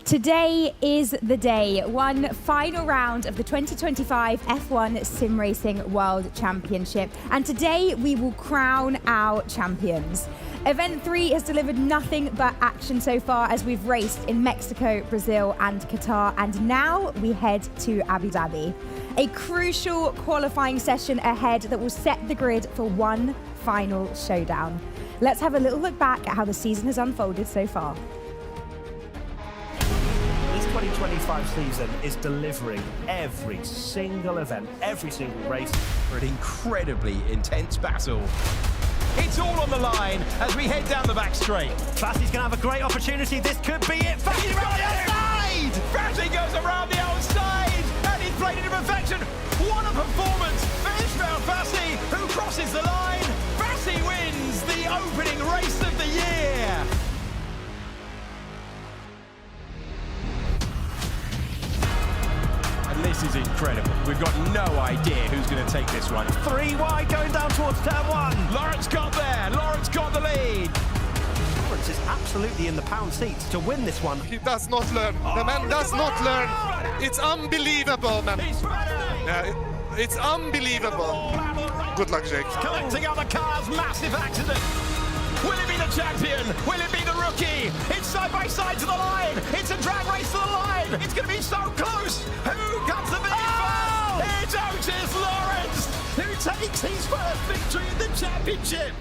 Today is the day, one final round of the 2025 F1 Sim Racing World Championship. And today we will crown our champions. Event 3 has delivered nothing but action so far as we've raced in Mexico, Brazil and Qatar. And now we head to Abu Dhabi. A crucial qualifying session ahead that will set the grid for one final showdown. Let's have a little look back at how the season has unfolded so far. 2025 season is delivering every single event, every single race. For an incredibly intense battle. It's all on the line as we head down the back straight. Fassi's going to have a great opportunity. This could be it. Fassi around the outside! Fassi goes around the outside and he's played it to perfection. What a performance for Ismail Fassi, who crosses the line. Fassi wins the opening race of the year. This is incredible. We've got no idea who's going to take this one. 3 wide going down towards turn 1. Lawrence got there. Lawrence got the lead. Lawrence is absolutely in the pound seats to win this one. He does not learn. The man does not learn. It's unbelievable, man. Yeah, it's unbelievable. Good luck, Jake. Collecting other cars. Massive accident. Will it be the champion? Will it be the rookie? It's side by side to the line. It's a drag race to the line. It's going to be so close. Who comes to finish first? It's Otis Lawrence who takes his first victory in the championship.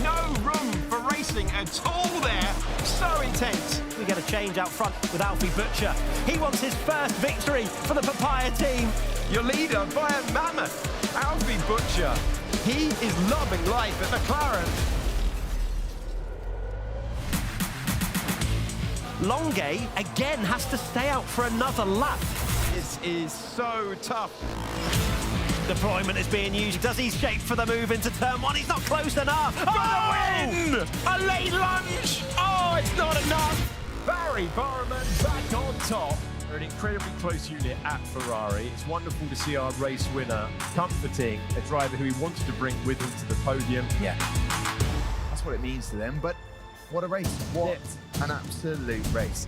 No room for racing at all there. So intense. We get a change out front with Alfie Butcher. He wants his first victory for the Papaya team. Your leader by a mammoth, Alfie Butcher. He is loving life at McLaren. Longue again has to stay out for another lap. This is so tough. Deployment is being used. Does he shape for the move into turn 1? He's not close enough. Oh! Win! A late lunge! Oh, it's not enough. Barry Barman back on top. They're an incredibly close unit at Ferrari. It's wonderful to see our race winner comforting a driver who he wanted to bring with him to the podium. Yeah, that's what it means to them. But what a race. What an absolute race.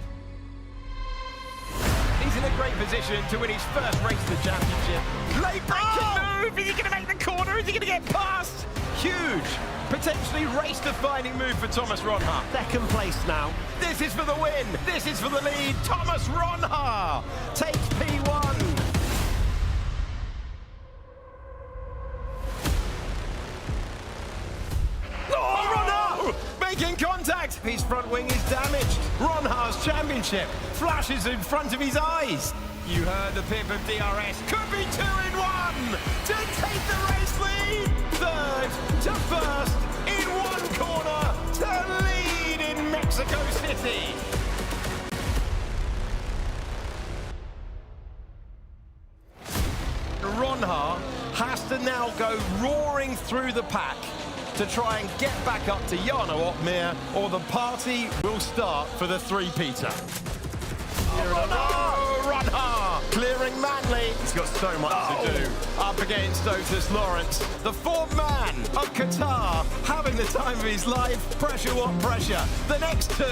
He's in a great position to win his first race of the championship. Late breaking move! Is he going to make the corner? Is he going to get past? Huge, potentially race-defining move for Thomas Ronha. Second place now. This is for the win. This is for the lead. Thomas Ronha takes P1. Oh, Ronha! Making contact. His front wing is damaged. Ronha's championship flashes in front of his eyes. You heard the pip of DRS. Could be 2 in 1 to take the race lead. Third to first in one corner to lead in Mexico City. Ronha has to now go roaring through the pack to try and get back up to Jarno Opmeer, or the party will start for the three-peater. Ronha clearing Manley. He's got so much to do. Up against Otis Lawrence, the fourth man of Qatar, having the time of his life. Pressure, what pressure? The next two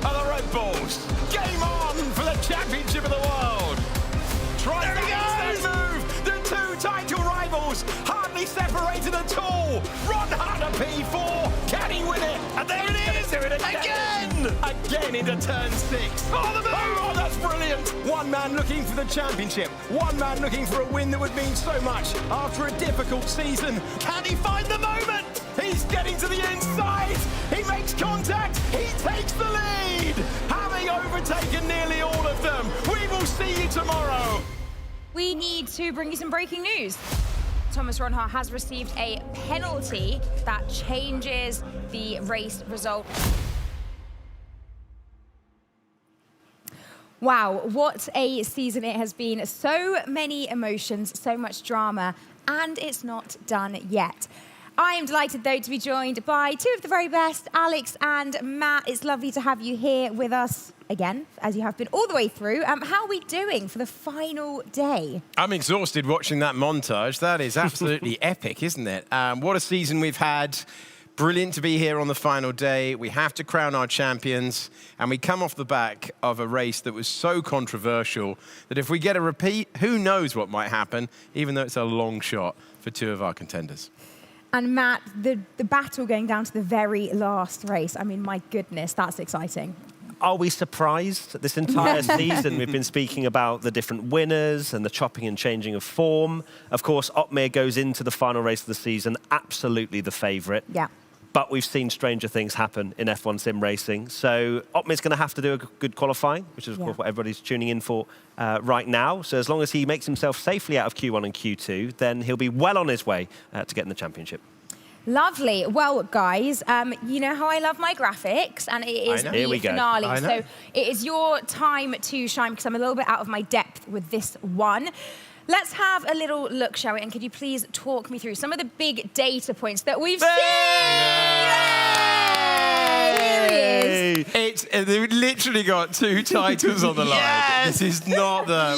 are the Red Bulls. Game on for the championship of the world. Try that move. The two title rivals hardly separated at all. Ronha to P4. Can he win it? And there it is. Do it again into turn 6. Oh, the move! Oh, that's brilliant. One man looking for the championship. One man looking for a win that would mean so much after a difficult season. Can he find the moment? He's getting to the inside. He makes contact. He takes the lead. Having overtaken nearly all of them. We will see you tomorrow. We need to bring you some breaking news. Thomas Ronha has received a penalty that changes the race result. Wow, what a season it has been. So many emotions, so much drama, and it's not done yet. I am delighted, though, to be joined by two of the very best, Alex and Matt. It's lovely to have you here with us again, as you have been all the way through. How are we doing for the final day? I'm exhausted watching that montage. That is absolutely epic, isn't it? What a season we've had. Brilliant to be here on the final day. We have to crown our champions, and we come off the back of a race that was so controversial that if we get a repeat, who knows what might happen, even though it's a long shot for two of our contenders. And Matt, the battle going down to the very last race, I mean, my goodness, that's exciting. Are we surprised? This entire season we've been speaking about the different winners and the chopping and changing of form. Of course, Otmir goes into the final race of the season absolutely the favourite. Yeah. But we've seen stranger things happen in F1 sim racing. So Otmir's going to have to do a good qualifying, which is of course what everybody's tuning in for right now. So as long as he makes himself safely out of Q1 and Q2, then he'll be well on his way to getting the championship. Lovely. Well, guys, you know how I love my graphics, and it is the finale. So it is your time to shine, because I'm a little bit out of my depth with this one. Let's have a little look, shall we? And could you please talk me through some of the big data points that we've seen? Here he is. They've literally got 2 titles on the line. This is not the...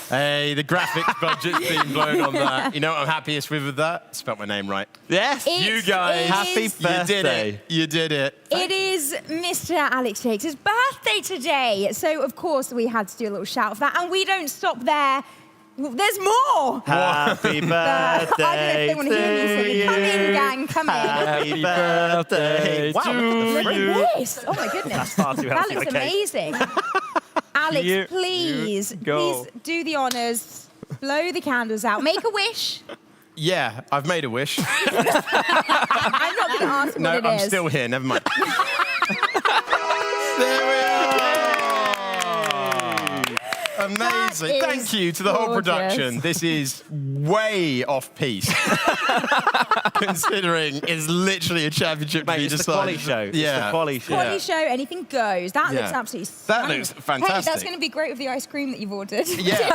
Hey, the graphics budget's been blown on that. You know what I'm happiest with that? Spelt my name right. Yes. You guys. Happy birthday. You did it. It is Mr. Alex Jakes' birthday today. So, of course, we had to do a little shout for that. And we don't stop there. There's more! Happy birthday I don't know if they want to hear me singing. Come in, gang, come in. Happy birthday Wow, look at this. Oh, my goodness. That's far too healthy. That looks amazing. Alex, please do the honours. Blow the candles out. Make a wish. Yeah, I've made a wish. I'm not going to ask what it is. No, I'm still here. Never mind. There we are. Amazing. Thank you to the whole production. This is way off-piste. Considering it's literally a championship to be decided. It's the quali show. Yeah. It's the quali show. Quali show, anything goes. That looks absolutely stunning. That looks fantastic. Hey, that's going to be great with the ice cream that you've ordered. Yeah,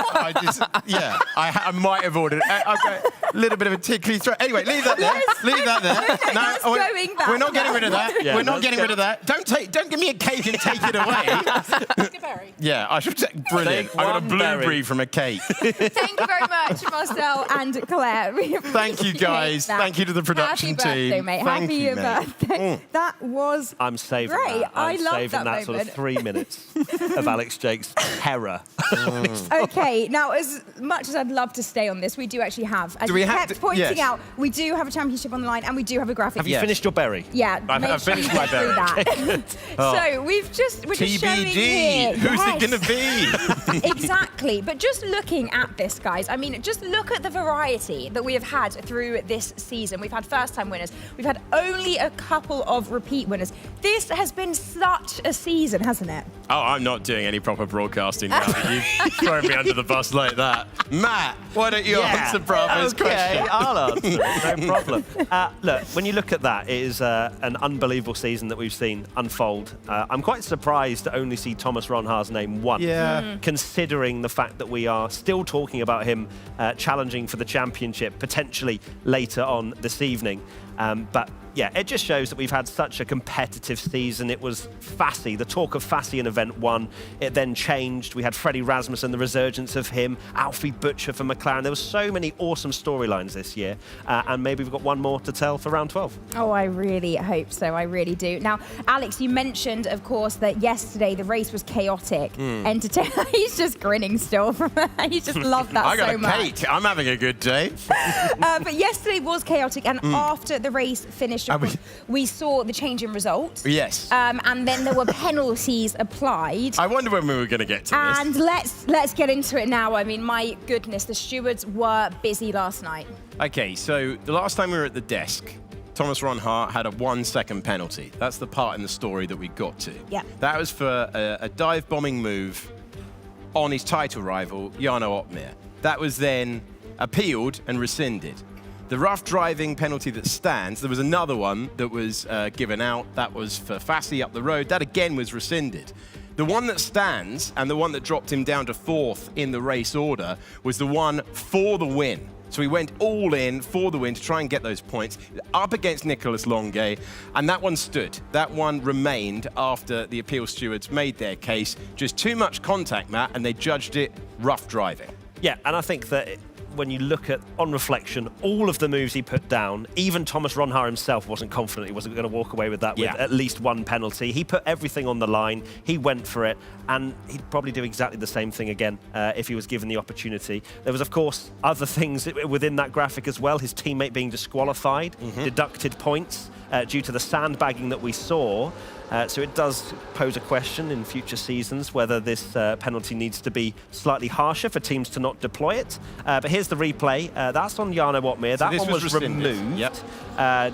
I might have ordered it. Okay, a little bit of a tickly throat. Anyway, leave that there. Leave that there. No, going back. We're not getting rid of that. Yeah, we're not getting rid of that. Don't give me a cake and take it away. Yeah, I should take. Brilliant. I got a blueberry from a cake. Thank you very much, Marcel and Claire. Thank you, guys. That. Thank you to the production Happy birthday, team. mate. Thank Happy you, birthday. That was I'm saving great. that. I love saving that sort of 3 minutes of Alex Jakes' terror. Okay, now as much as I'd love to stay on this, we do actually have, as you kept pointing out, we do have a championship on the line and we do have a graphic. Have you finished your berry? Yeah, I've finished my berry. That. So we're just showing here. Who's it going to be? Exactly. But just looking at this, guys, I mean, just look at the variety that we have had through this season. We've had first-time winners. We've had only a couple of repeat winners. This has been such a season, hasn't it? Oh, I'm not doing any proper broadcasting now that you've thrown me under the bus like that. Matt, why don't you answer Bravo's question? I'll answer. No problem. Look, when you look at that, it is an unbelievable season that we've seen unfold. I'm quite surprised to only see Thomas Ronhaar's name once, considering the fact that we are still talking about him challenging for the championship potentially later on this evening. But yeah, it just shows that we've had such a competitive season. It was Fassi, the talk of Fassi in Event 1. It then changed. We had Freddie Rasmussen, the resurgence of him, Alfie Butcher for McLaren. There were so many awesome storylines this year. And maybe we've got one more to tell for round 12. Oh, I really hope so. I really do. Now, Alex, you mentioned, of course, that yesterday the race was chaotic. He's just grinning still. He just loved that so much. I got a cake. I'm having a good day. But yesterday was chaotic. And after the race finished, we saw the change in results. Yes. And then there were penalties applied. I wonder when we were going to get to this. And let's get into it now. I mean, my goodness, the stewards were busy last night. Okay, so the last time we were at the desk, Thomas Ronhaar had a 1-second penalty. That's the part in the story that we got to. Yeah. That was for a dive-bombing move on his title rival, Jarno Opmeer. That was then appealed and rescinded. The rough driving penalty that stands, there was another one that was given out. That was for Fassi up the road. That again was rescinded. The one that stands and the one that dropped him down to 4th in the race order was the one for the win. So he went all in for the win to try and get those points up against Nicolas Longuet, and that one stood. That one remained after the appeal stewards made their case. Just too much contact, Matt, and they judged it rough driving. Yeah, and I think that when you look at, on reflection, all of the moves he put down, even Thomas Ronhaar himself wasn't confident he wasn't going to walk away with that with at least one penalty. He put everything on the line, he went for it, and he'd probably do exactly the same thing again if he was given the opportunity. There was, of course, other things within that graphic as well. His teammate being disqualified, deducted points due to the sandbagging that we saw. So it does pose a question in future seasons whether this penalty needs to be slightly harsher for teams to not deploy it. But here's the replay. That's on Jarno Opmeer. So that one was removed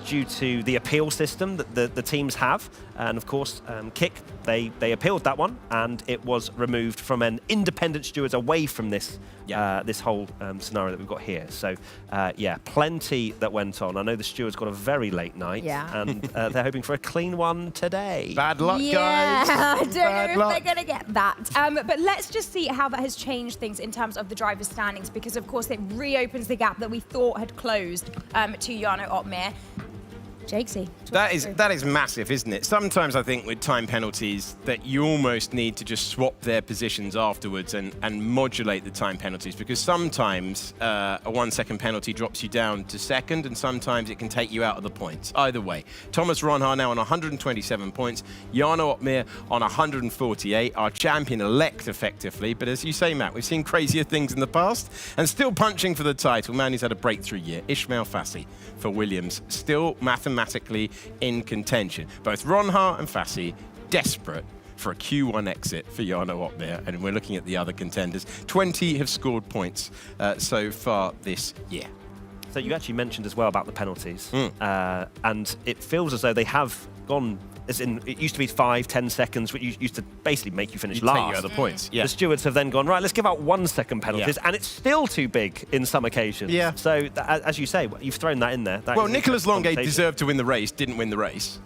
due to the appeal system that the teams have. And of course, Kick, they appealed that one, and it was removed from an independent stewards away from this this whole scenario that we've got here. So yeah, plenty that went on. I know the stewards got a very late night, and they're hoping for a clean one today. Bad luck, guys. I don't Bad know luck. if they're going to get that. But let's just see how that has changed things in terms of the drivers' standings, because of course it reopens the gap that we thought had closed to Jarno Opmeer. Jakesy. That is massive, isn't it? Sometimes I think with time penalties that you almost need to just swap their positions afterwards and modulate the time penalties, because sometimes a 1 second penalty drops you down to second, and sometimes it can take you out of the points. Either way, Thomas Ronhaar now on 127 points, Jarno Opmeer on 148, our champion-elect effectively. But as you say, Matt, we've seen crazier things in the past, and still punching for the title. Man, he's had a breakthrough year. Ismail Fassi for Williams, still mathematically in contention. Both Ronhaar and Fassi desperate for a Q1 exit for Jarno Opmeer, and we're looking at the other contenders. 20 have scored points so far this year. So you actually mentioned as well about the penalties, and it feels as though they have gone, as in, it used to be 5-10 seconds, which used to basically make you finish last. Take you out of the points. Yeah. The stewards have then gone, right, let's give out 1 second penalties, and it's still too big in some occasions. Yeah. So, as you say, you've thrown that in there. That Well, is Nicolas a Longuet conversation. deserved to win the race, didn't win the race.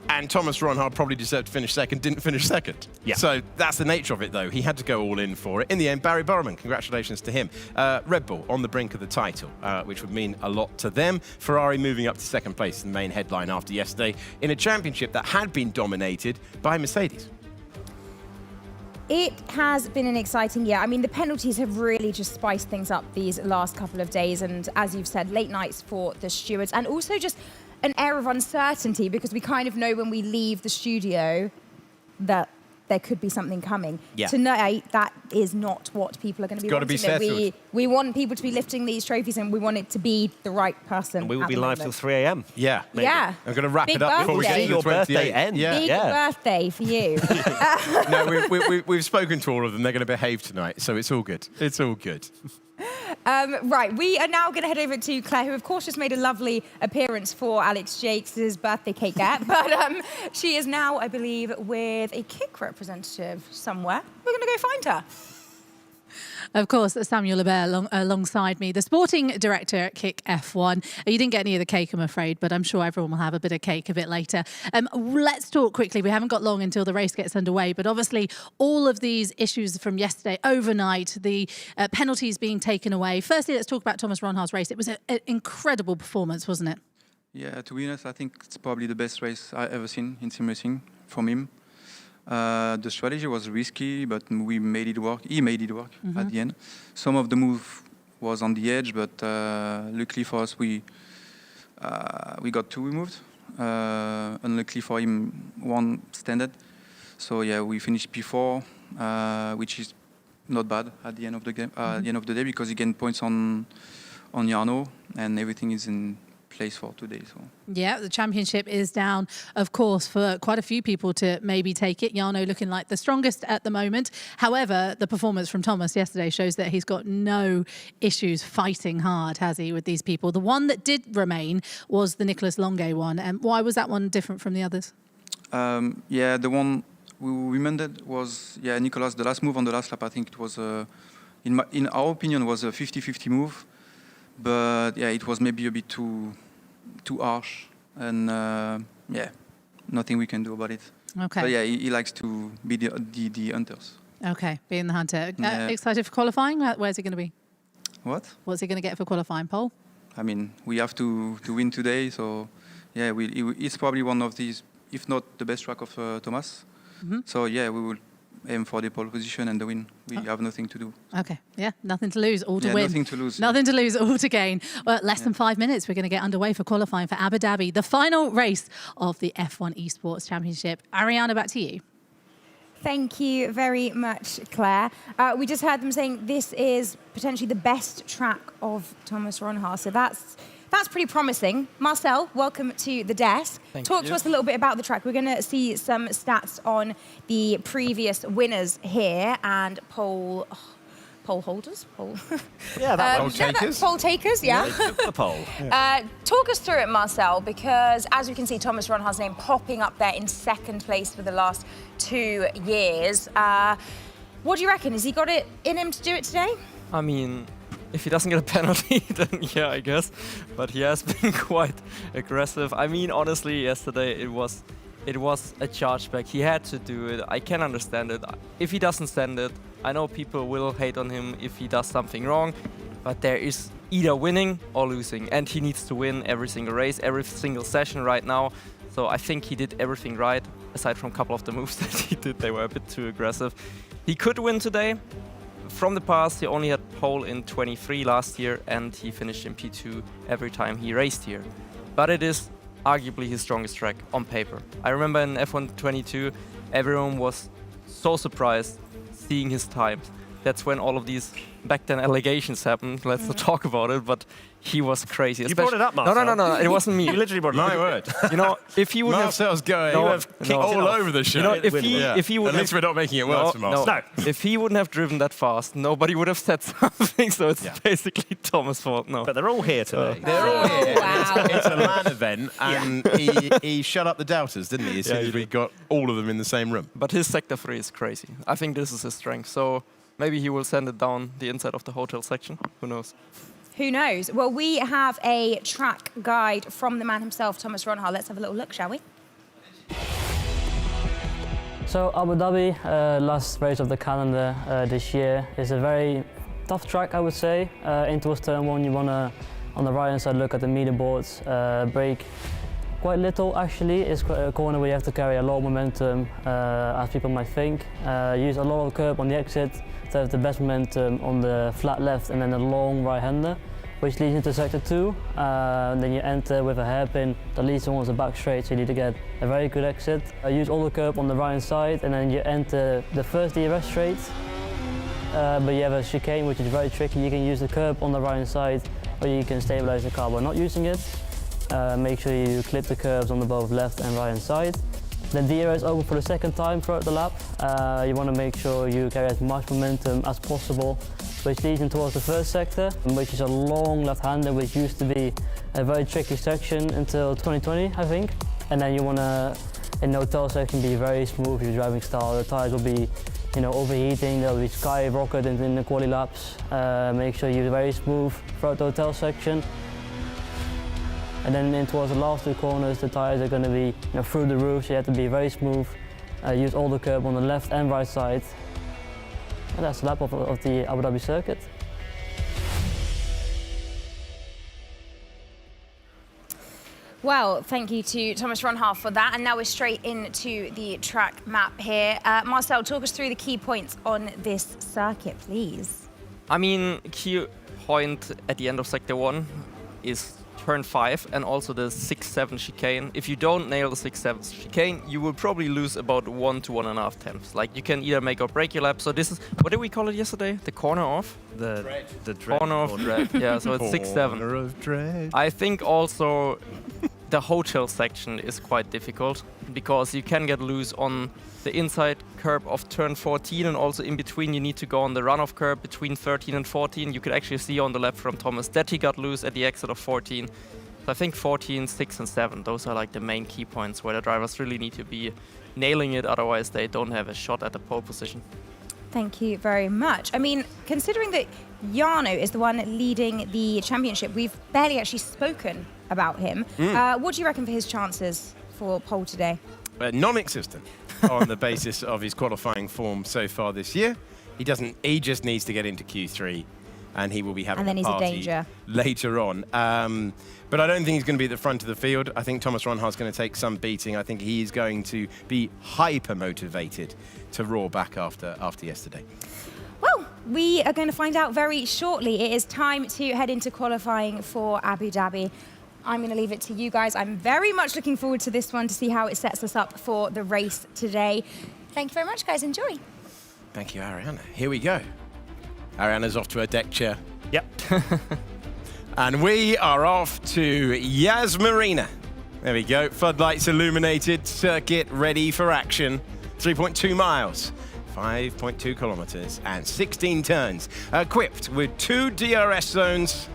And Thomas Ronhaar probably deserved to finish second, didn't finish second. Yeah. So that's the nature of it, though. He had to go all in for it. In the end, Barry Burman, congratulations to him. Red Bull on the brink of the title, which would mean a lot to them. Ferrari moving up to second place in the main headline after yesterday in a championship that had been dominated by Mercedes. It has been an exciting year. I mean, the penalties have really just spiced things up these last couple of days. And as you've said, late nights for the stewards, and also just an air of uncertainty, because we kind of know when we leave the studio that there could be something coming. Yeah. Tonight, that is not what people are going to be Gotta be wanting. We want people to be lifting these trophies, and we want it to be the right person. And we will at be the live till moment. 3 a.m. Yeah. Maybe. Yeah. I'm going to wrap Big it up before we get birthday. to the Your birthday 28. end. Yeah. Big birthday for you. No, we've spoken to all of them. They're going to behave tonight, so it's all good. It's all good. Right, we are now going to head over to Claire, who of course just made a lovely appearance for Alex Jakes' birthday cake there, but she is now, I believe, with a Kick representative somewhere. We're going to go find her. Of course, Samuel Lebert alongside me, the sporting director at Kick F1. You didn't get any of the cake, I'm afraid, but I'm sure everyone will have a bit of cake a bit later. Let's talk quickly. We haven't got long until the race gets underway, but obviously all of these issues from yesterday, overnight, the penalties being taken away. Firstly, let's talk about Thomas Ronhaar's race. It was an incredible performance, wasn't it? Yeah, to be honest, I think it's probably the best race I've ever seen in sim racing from him. The strategy was risky, but we made it work. He made it work at the end. Some of the move was on the edge, but luckily for us, we got two removed. Unluckily for him, one standard. So yeah, we finished P4, which is not bad at the end of the game. At the end of the day, because he gained points on Jarno, and everything is in place for today. So yeah, the championship is down, of course, for quite a few people to maybe take it. Jarno looking like the strongest at the moment. However, the performance from Thomas yesterday shows that he's got no issues fighting hard, has he, with these people? The one that did remain was the Nicolas Longuet one. And why was that one different from the others? Yeah, the one we remembered was Nicolas. The last move on the last lap, I think it was in our opinion was a 50-50 move. But yeah, it was maybe a bit too harsh, and nothing we can do about it. Okay. But yeah, he likes to be the hunters. Okay, being the hunter. Yeah. Excited for qualifying? Where's he going to be? What? What's he going to get for qualifying, Paul? I mean, we have to win today, so yeah, it's probably one of these, if not the best track of Thomas. So yeah, we will aim for the pole position and the win. We have nothing to do. Okay, yeah, nothing to lose, all to Yeah, win. nothing to lose. Nothing to lose, all to gain. Well, less than 5 minutes, we're going to get underway for qualifying for Abu Dhabi, the final race of the F1 Esports Championship. Ariana, back to you. Thank you very much, Claire. We just heard them saying this is potentially the best track of Thomas Ronhaar, so that's pretty promising. Marcel, welcome to the desk. Talk to us a little bit about the track. We're going to see some stats on the previous winners here and pole holders. Pole takers, yeah. The pole. Talk us through it, Marcel, because as you can see, Thomas Ronhaar's name popping up there in second place for the last 2 years. What do you reckon? Has he got it in him to do it today? I mean, if he doesn't get a penalty, then yeah, I guess. But he has been quite aggressive. I mean, honestly, yesterday it was a chargeback. He had to do it. I can understand it. If he doesn't send it, I know people will hate on him if he does something wrong, but there is either winning or losing, and he needs to win every single race, every single session right now. So I think he did everything right, aside from a couple of the moves that he did. They were a bit too aggressive. He could win today. From the past, he only had pole in 23 last year, and he finished in P2 every time he raced here. But it is arguably his strongest track on paper. I remember in F1 22, everyone was so surprised seeing his times. That's when all of these back then allegations happened. Let's not talk about it, but he was crazy. You brought it up, Marcel. No, it wasn't me. You literally brought it up. My word. You know, if he would Marcel's going all over the show. You know, if he would At least we're not making it worse for Marcel. No. If he wouldn't have driven that fast, nobody would have said something. So it's basically Thomas' fault. No. But they're all here today. They're all here. Wow. It's a LAN event, and he shut up the doubters, didn't he? As soon as we got all of them in the same room. But his sector 3 is crazy. I think this is his strength. So maybe he will send it down the inside of the hotel section. Who knows? Who knows? Well, we have a track guide from the man himself, Thomas Ronhaar. Let's have a little look, shall we? So Abu Dhabi, last race of the calendar this year, is a very tough track, I would say. In towards turn 1, you want to, on the right-hand side, look at the meter boards, brake quite little actually. It's a corner where you have to carry a lot of momentum, as people might think. Use a lot of curb on the exit to have the best momentum on the flat left and then a long right-hander, which leads into sector 2. Then you enter with a hairpin that leads towards the back straight, so you need to get a very good exit. Use all the curb on the right-hand side, and then you enter the first DRS straight. But you have a chicane, which is very tricky. You can use the curb on the right-hand side, or you can stabilize the car by not using it. Make sure you clip the curves on the both left and right-hand side. Then DRS open for the second time throughout the lap. You want to make sure you carry as much momentum as possible, which leads in towards the first sector, which is a long left-hander, which used to be a very tricky section until 2020, I think. And then you want to, in the hotel section, be very smooth your driving style. The tires will be, overheating. They'll be skyrocket in the quali laps. Make sure you're very smooth throughout the hotel section. And then in towards the last 2 corners, the tires are going to be through the roof, so you have to be very smooth. Use all the curb on the left and right side. And that's the lap of the Abu Dhabi circuit. Well, thank you to Thomas Ronhaar for that. And now we're straight into the track map here. Marcel, talk us through the key points on this circuit, please. I mean, key point at the end of sector 1 is turn 5 and also the 6-7 chicane. If you don't nail the 6-7 chicane, you will probably lose about 1 to 1.5 tenths. Like, you can either make or break your lap. So this is, what did we call it yesterday? The corner off? The corner of dread. Yeah, so it's 6-7. I think also the hotel section is quite difficult because you can get loose on the inside curb of turn 14, and also in between you need to go on the runoff curb between 13 and 14. You could actually see on the left from Thomas that he got loose at the exit of 14. So I think 14, 6 and 7, those are like the main key points where the drivers really need to be nailing it, otherwise they don't have a shot at the pole position. Thank you very much. I mean, considering that Jarno is the one leading the championship, we've barely actually spoken about him. What do you reckon for his chances for pole today? Non-existent on the basis of his qualifying form so far this year. He just needs to get into Q3 and he will be having And then he's a party danger. later on. But I don't think he's going to be at the front of the field. I think Thomas Ronhaar's going to take some beating. I think he is going to be hyper motivated to roar back after yesterday. Well, we are going to find out very shortly. It is time to head into qualifying for Abu Dhabi. I'm going to leave it to you guys. I'm very much looking forward to this one to see how it sets us up for the race today. Thank you very much, guys. Enjoy. Thank you, Ariana. Here we go. Ariana's off to her deck chair. Yep. And we are off to Yas Marina. There we go. Floodlights illuminated, circuit ready for action. 3.2 miles, 5.2 kilometers, and 16 turns. Equipped with 2 DRS zones.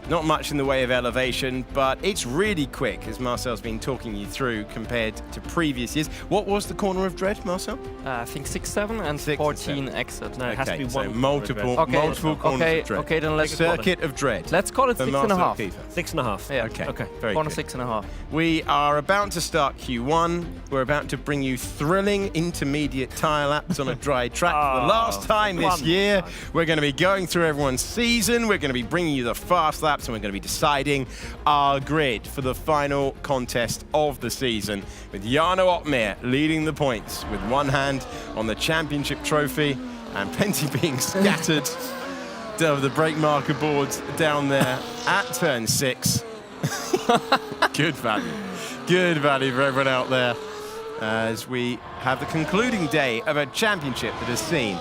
Not much in the way of elevation, but it's really quick, as Marcel's been talking you through, compared to previous years. What was the corner of dread, Marcel? I think 6, 7, and 14 exit. No, it has to be so one. multiple corners of dread. Okay, then let's Circuit of dread. Let's call it for 6.5. Kiefer. 6.5. Yeah. Okay. Very Corner good. 6.5. We are about to start Q1. We're about to bring you thrilling intermediate tyre laps on a dry track for the last time this year. We're going to be going through everyone's season. We're going to be bringing you the fast laps, and we're going to be deciding our grid for the final contest of the season, with Jarno Opmeer leading the points with one hand on the championship trophy and plenty being scattered of the brake marker boards down there at turn 6. Good value. Good value for everyone out there as we have the concluding day of a championship that has seen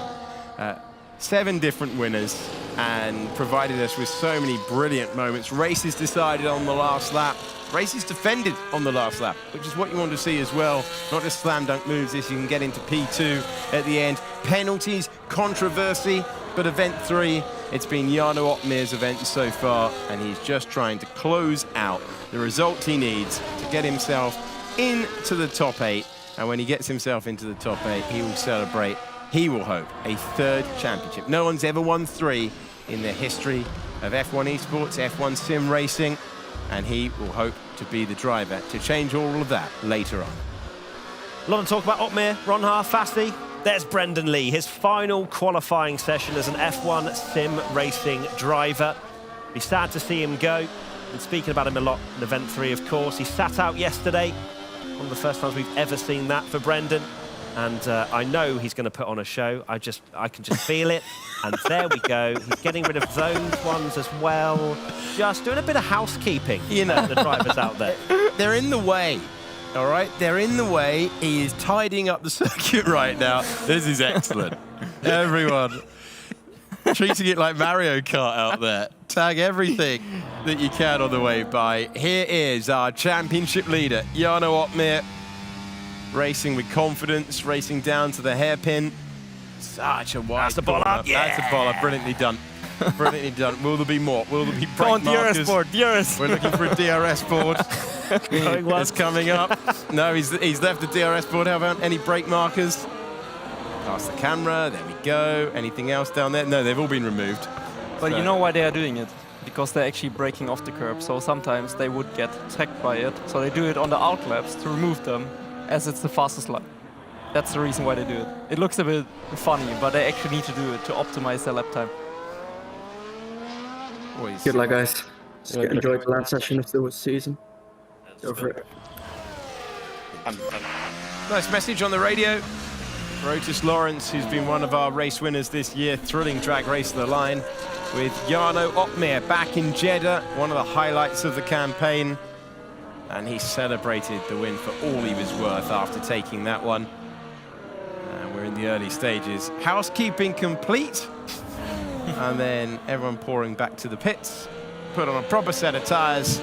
7 different winners and provided us with so many brilliant moments. Races decided on the last lap. Races defended on the last lap, which is what you want to see as well. Not just slam dunk moves, this you can get into P2 at the end. Penalties, controversy, but event 3, it's been Jarno Opmeer's event so far, and he's just trying to close out the result he needs to get himself into the top 8. And when he gets himself into the top 8, he will celebrate, he will hope, a 3rd championship. No one's ever won 3 in the history of F1 esports, F1 sim racing, and he will hope to be the driver to change all of that later on. A lot of talk about Opmeer, Ronhaar, Fassi. There's Brendan Lee, his final qualifying session as an F1 sim racing driver. Be sad to see him go. Been speaking about him a lot in event 3, of course. He sat out yesterday. One of the first times we've ever seen that for Brendan. And I know he's going to put on a show. I can just feel it. And there we go. He's getting rid of those ones as well. Just doing a bit of housekeeping, you know, the drivers out there. They're in the way, all right? They're in the way. He is tidying up the circuit right now. This is excellent. Everyone treating it like Mario Kart out there. Tag everything that you can on the way by. Here is our championship leader, Jarno Opmeer. Racing with confidence, racing down to the hairpin. Such a wide That's the ball up, yeah. That's the ball up, brilliantly done. Brilliantly done. Will there be more? Will there be brake markers? DRS board, DRS. We're looking for a DRS board. It's coming up. No, he's left the DRS board. How about any brake markers? Past the camera, there we go. Anything else down there? No, they've all been removed. But So- you know why they are doing it? Because they're actually braking off the curb. So sometimes they would get tagged by it. So they do it on the out laps to remove them, as it's the fastest lap. That's the reason why they do it. It looks a bit funny, but they actually need to do it to optimize their lap time. Good luck, guys. Just enjoyed the last session of the season. Go for it. Nice message on the radio. For Otis Lawrence, who's been one of our race winners this year, thrilling drag race of the line, with Jarno Opmeer back in Jeddah, one of the highlights of the campaign. And he celebrated the win for all he was worth after taking that one. And we're in the early stages. Housekeeping complete. And then everyone pouring back to the pits. Put on a proper set of tyres.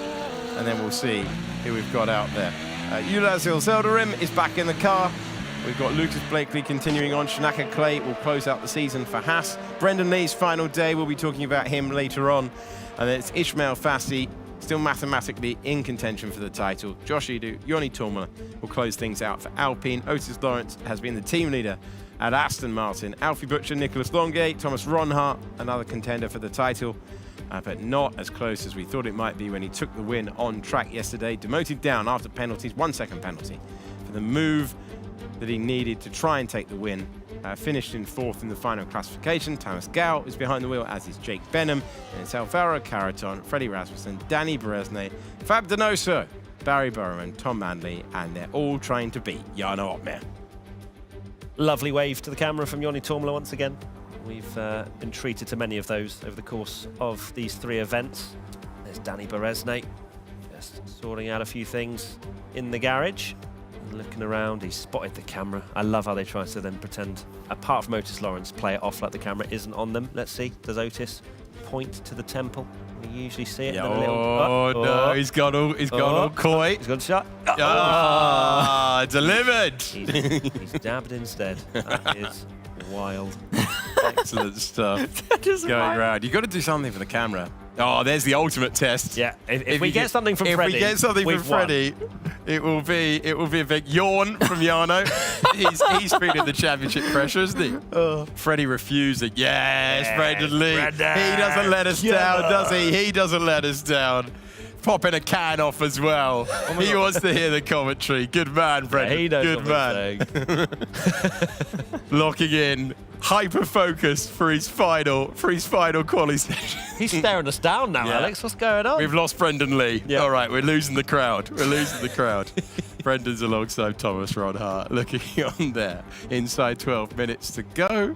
And then we'll see who we've got out there. Ulas Ilzelderim is back in the car. We've got Lucas Blakely continuing on. Shanaka Clay will close out the season for Haas. Brendan Lee's final day, we'll be talking about him later on. And then it's Ismail Fassi, still mathematically in contention for the title. Josh Edu, Joni Tormala will close things out for Alpine. Otis Lawrence has been the team leader at Aston Martin. Alfie Butcher, Nicholas Longate, Thomas Ronhaar, another contender for the title, but not as close as we thought it might be when he took the win on track yesterday. Demoted down after penalties, 1 second penalty for the move that he needed to try and take the win finished in 4th in the final classification. Thomas Gau is behind the wheel, as is Jake Benham. And it's Alvaro Caraton, Freddie Rasmussen, Danny Beresne, Fab Donoso, Barry Burman, Tom Manley, and they're all trying to beat Jarno Opmeer. Lovely wave to the camera from Joni Tormler once again. We've been treated to many of those over the course of these 3 events. There's Danny Beresne, just sorting out a few things in the garage. And looking around, he's spotted the camera. I love how they try to then pretend, apart from Otis Lawrence, play it off like the camera isn't on them. Let's see, does Otis point to the temple? We usually see it. Yeah, no, he's gone all coy. He's gone shut. Delivered. He's dabbed instead. That is wild. Excellent stuff. Going around. You've got to do something for the camera. Oh, there's the ultimate test. Yeah, if we get something from Freddie, if we get something from Freddie, it will be a big yawn from Jarno. he's feeling the championship pressure, isn't he? Freddie refusing. Yes, Brendan Lee. Brendan. He doesn't let us down, does he? He doesn't let us down. Popping a can off as well. He wants to hear the commentary. Good man, Brendan. Yeah, he knows Good man. Locking in. Hyper-focused for his final quali session. He's staring us down now, Alex. What's going on? We've lost Brendan Lee. Yep. All right, we're losing the crowd. Brendan's alongside Thomas Ronhart, looking on there. Inside 12 minutes to go.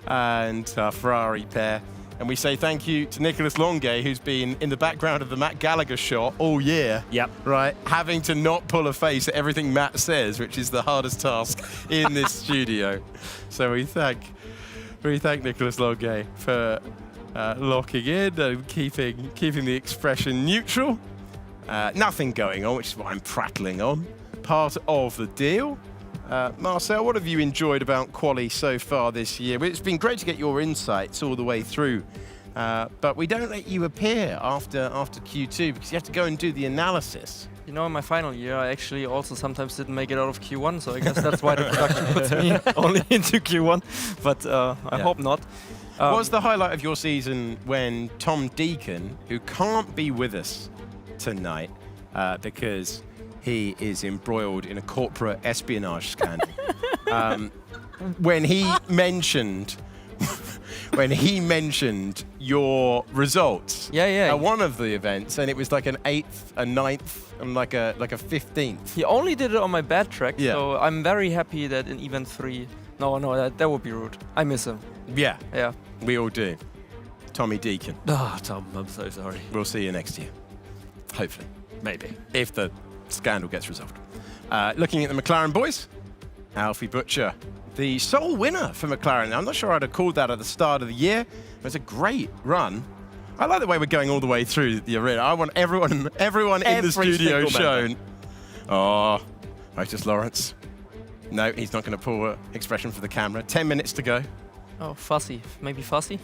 And our Ferrari pair. And we say thank you to Nicholas Longuet, who's been in the background of the Matt Gallagher shot all year. Yep. Right, having to not pull a face at everything Matt says, which is the hardest task in this studio. So we thank Nicholas Longuet for locking in and keeping the expression neutral. Nothing going on, which is what I'm prattling on. Part of the deal. Marcel, what have you enjoyed about quali so far this year? It's been great to get your insights all the way through, but we don't let you appear after Q2 because you have to go and do the analysis. You know, in my final year, I actually also sometimes didn't make it out of Q1, so I guess that's why the production puts me only into Q1, but I hope not. What was the highlight of your season when Tom Deacon, who can't be with us tonight because he is embroiled in a corporate espionage scandal, when he mentioned your results at one of the events, and it was like an 8th, a 9th, and like a 15th. He only did it on my bad track, so I'm very happy that in event 3. No, that would be rude. I miss him. Yeah, yeah, we all do. Tommy Deacon. Oh, Tom, I'm so sorry. We'll see you next year. Hopefully. Maybe. If the scandal gets resolved. Looking at the McLaren boys, Alfie Butcher, the sole winner for McLaren. I'm not sure I'd have called that at the start of the year. It was a great run. I like the way we're going all the way through the arena. I want everyone in the studio shown. Oh, Otis Lawrence. No, he's not going to pull an expression for the camera. 10 minutes to go. Oh, fussy. Maybe fussy?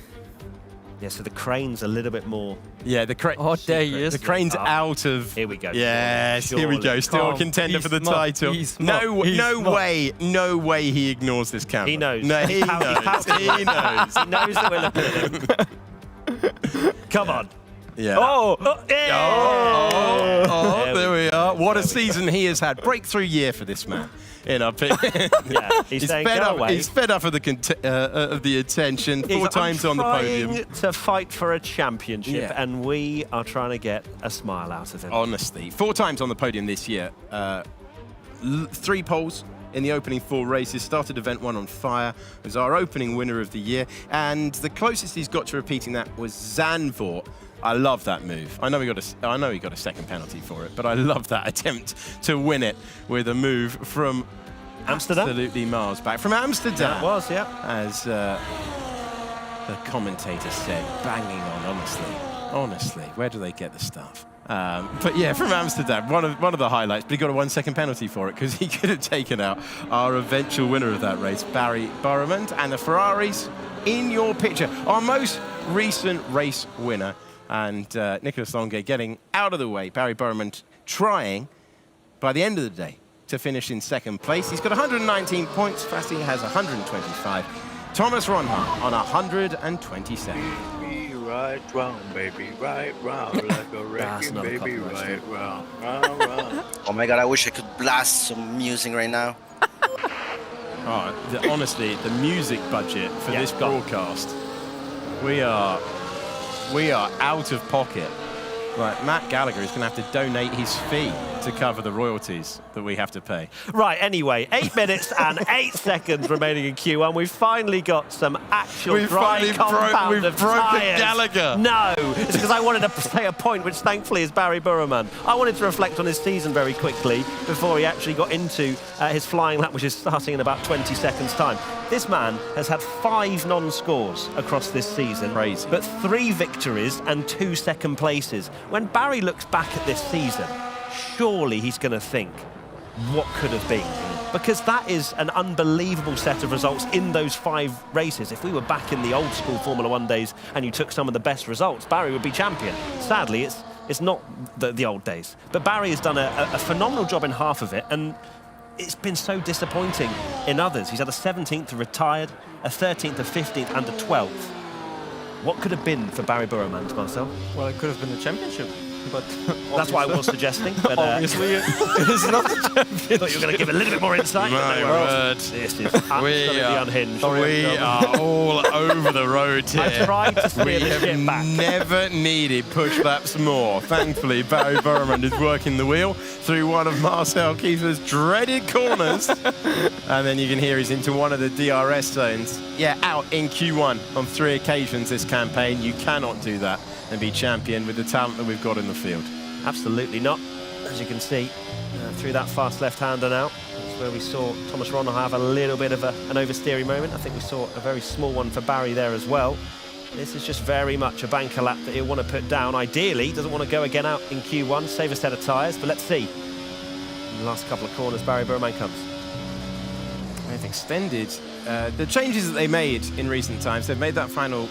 Yeah, so the crane's a little bit more. Yeah, the crane. Oh, there he is. The crane's out of. Here we go. Yes, here we go. Still a contender for the title. No way he ignores this camera. He knows. No, he knows. He knows that we're looking at him. Come on. Yeah. Oh, there we are. What a season he has had. Breakthrough year for this man, in our opinion. Yeah, he's saying, fed go up. away. He's fed up of the attention. Four times on the podium. Trying to fight for a championship, Yeah. and we are trying to get a smile out of him. Honestly, 4 times on the podium this year. 3 poles in the opening 4 races. Started event 1 on fire. Was our opening winner of the year, and the closest he's got to repeating that was Zandvoort. I love that move. I know he got a second penalty for it, but I love that attempt to win it with a move from Amsterdam. Absolutely miles back from Amsterdam. That was, yeah. As the commentator said, banging on. Honestly, where do they get the stuff? But yeah, from Amsterdam, one of the highlights. But he got a 1-second penalty for it because he could have taken out our eventual winner of that race, Barry Burman, and the Ferraris in your picture. Our most recent race winner. And Nicholas Longuet getting out of the way. Barry Burman trying, by the end of the day, to finish in 2nd place. He's got 119 points. Fassi has 125. Thomas Ronhart on 127. Right round, baby, right round, like a wrecking baby, right round, round. Oh my god, I wish I could blast some music right now. Honestly, the music budget for this broadcast, we are out of pocket. Like, Matt Gallagher is going to have to donate his fee to cover the royalties that we have to pay. Right, anyway, 8 minutes and 8 seconds remaining in Q1. We've finally got some actual dry compound of tyres. Gallagher. No, it's because I wanted to play a point, which thankfully is Barry Burman. I wanted to reflect on his season very quickly before he actually got into his flying lap, which is starting in about 20 seconds' time. This man has had 5 non-scores across this season, crazy, but 3 victories and 2 second places. When Barry looks back at this season, surely he's going to think, what could have been? Because that is an unbelievable set of results in those 5 races. If we were back in the old school Formula 1 days and you took some of the best results, Barry would be champion. Sadly, it's not the old days. But Barry has done a phenomenal job in half of it, and it's been so disappointing in others. He's had a 17th retired, a 13th, a 15th and a 12th. What could have been for Barry Burman, Marcel? Well, it could have been the championship, but that's what I was suggesting. But obviously, it is not the championship. I thought you were going to give a little bit more insight. My word. This is absolutely unhinged. We are all over the road here. I tried to steer the ship back. Never needed push laps more. Thankfully, Barry Burman is working the wheel through one of Marcel Kiefer's dreaded corners. And then you can hear he's into one of the DRS zones. Yeah, out in Q1 on 3 occasions this campaign. You cannot do that and be champion with the talent that we've got in the field. Absolutely not. As you can see, through that fast left-hander now, that's where we saw Thomas Ronner have a little bit of an oversteering moment. I think we saw a very small one for Barry there as well. This is just very much a banker lap that he'll want to put down. Ideally, doesn't want to go again out in Q1, save a set of tyres, but let's see. In the last couple of corners, Barry Burman comes. They've extended the changes that they made in recent times. They've made that final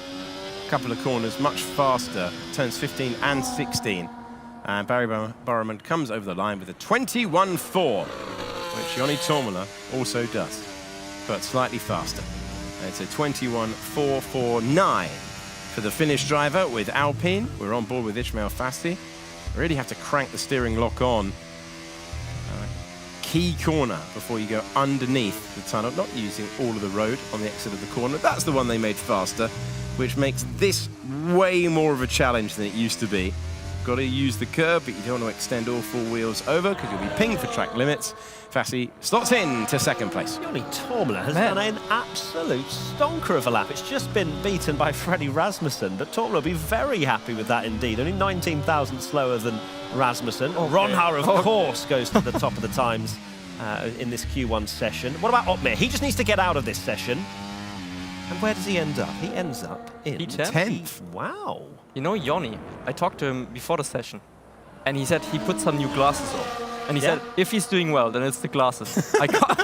couple of corners much faster, turns 15 and 16. And Barry Burman comes over the line with a 21.4, which Joni Tormula also does, but slightly faster. And it's a 21.449 for the Finnish driver with Alpine. We're on board with Ismail Fassi. Really have to crank the steering lock on. Key corner before you go underneath the tunnel, not using all of the road on the exit of the corner. That's the one they made faster, which makes this way more of a challenge than it used to be. Got to use the curb, but you don't want to extend all 4 wheels over because you'll be pinged for track limits. Fassi slots in to 2nd place. Joni Tormula has done an absolute stonker of a lap. It's just been beaten by Freddie Rasmussen, but Tormula will be very happy with that indeed. Only 19,000 slower than Rasmussen. Ronhar, of course, goes to the top of the times in this Q1 session. What about Otmir? He just needs to get out of this session. And where does he end up? He ends up in 10th. Wow. You know, Joni, I talked to him before the session, and he said he put some new glasses on. And he said, if he's doing well, then it's the glasses. I can't.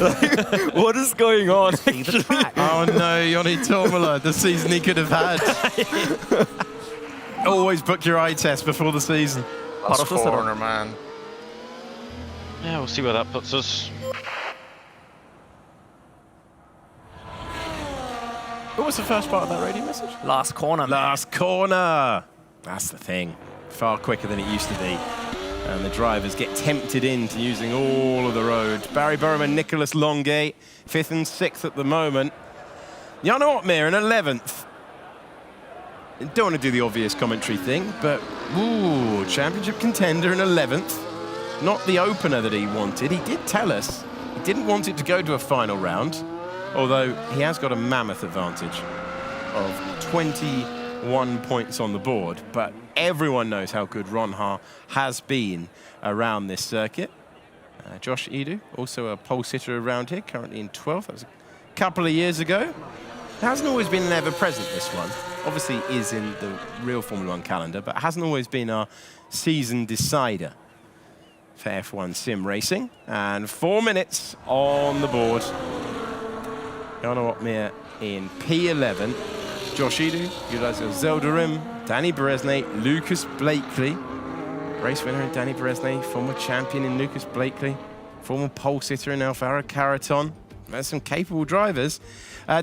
Like, what is going on? Oh no, Joni Tormula, the season he could have had. Always book your eye test before the season. That's corner, man. Yeah, we'll see where that puts us. What was the first part of that radio message? Last corner. Last corner. That's the thing. Far quicker than it used to be. And the drivers get tempted into using all of the road. Barry Burman, Nicholas Longate, 5th and 6th at the moment. Jarno Otmir in 11th. Don't want to do the obvious commentary thing, but ooh, championship contender in 11th. Not the opener that he wanted. He did tell us he didn't want it to go to a final round, although he has got a mammoth advantage of 21 points on the board. But everyone knows how good Ronhar has been around this circuit. Josh Edu, also a pole sitter around here, currently in 12th. That was a couple of years ago. It hasn't always been an ever-present, this one. Obviously is in the real Formula 1 calendar, but hasn't always been our season decider for F1 sim racing. And 4 minutes on the board. Jarno Otmir in P11. Josh Edu, Julio Zelderim, Danny Beresnay, Lucas Blakely. Race winner in Danny Beresnay, former champion in Lucas Blakely, former pole sitter in Alvaro Carreton. There's some capable drivers.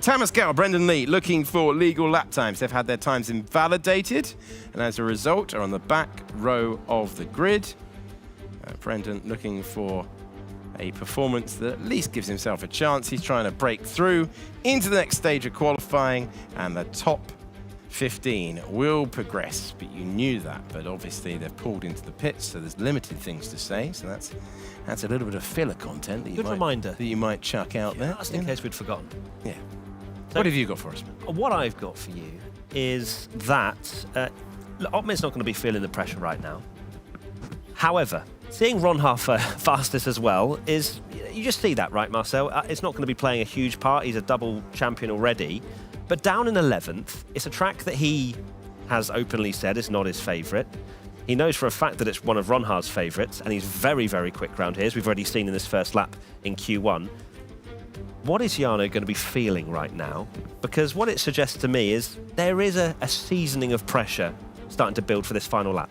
Thomas Gale, Brendan Lee looking for legal lap times. They've had their times invalidated, and as a result are on the back row of the grid. Brendan looking for a performance that at least gives himself a chance. He's trying to break through into the next stage of qualifying, and the top 15 will progress, but you knew that. But obviously they've pulled into the pits, so there's limited things to say. So that's a little bit of filler content that you might chuck out there. Just in case we'd forgotten. Yeah. So what have you got for us, man? What I've got for you is that Otmir's not going to be feeling the pressure right now. However, seeing Ron Haar fastest as well is, you just see that, right, Marcel? It's not going to be playing a huge part. He's a double champion already. But down in 11th, it's a track that he has openly said is not his favourite. He knows for a fact that it's one of Ron Haar's favourites, and he's very, very quick round here, as we've already seen in this first lap in Q1. What is Jarno going to be feeling right now? Because what it suggests to me is there is a seasoning of pressure starting to build for this final lap.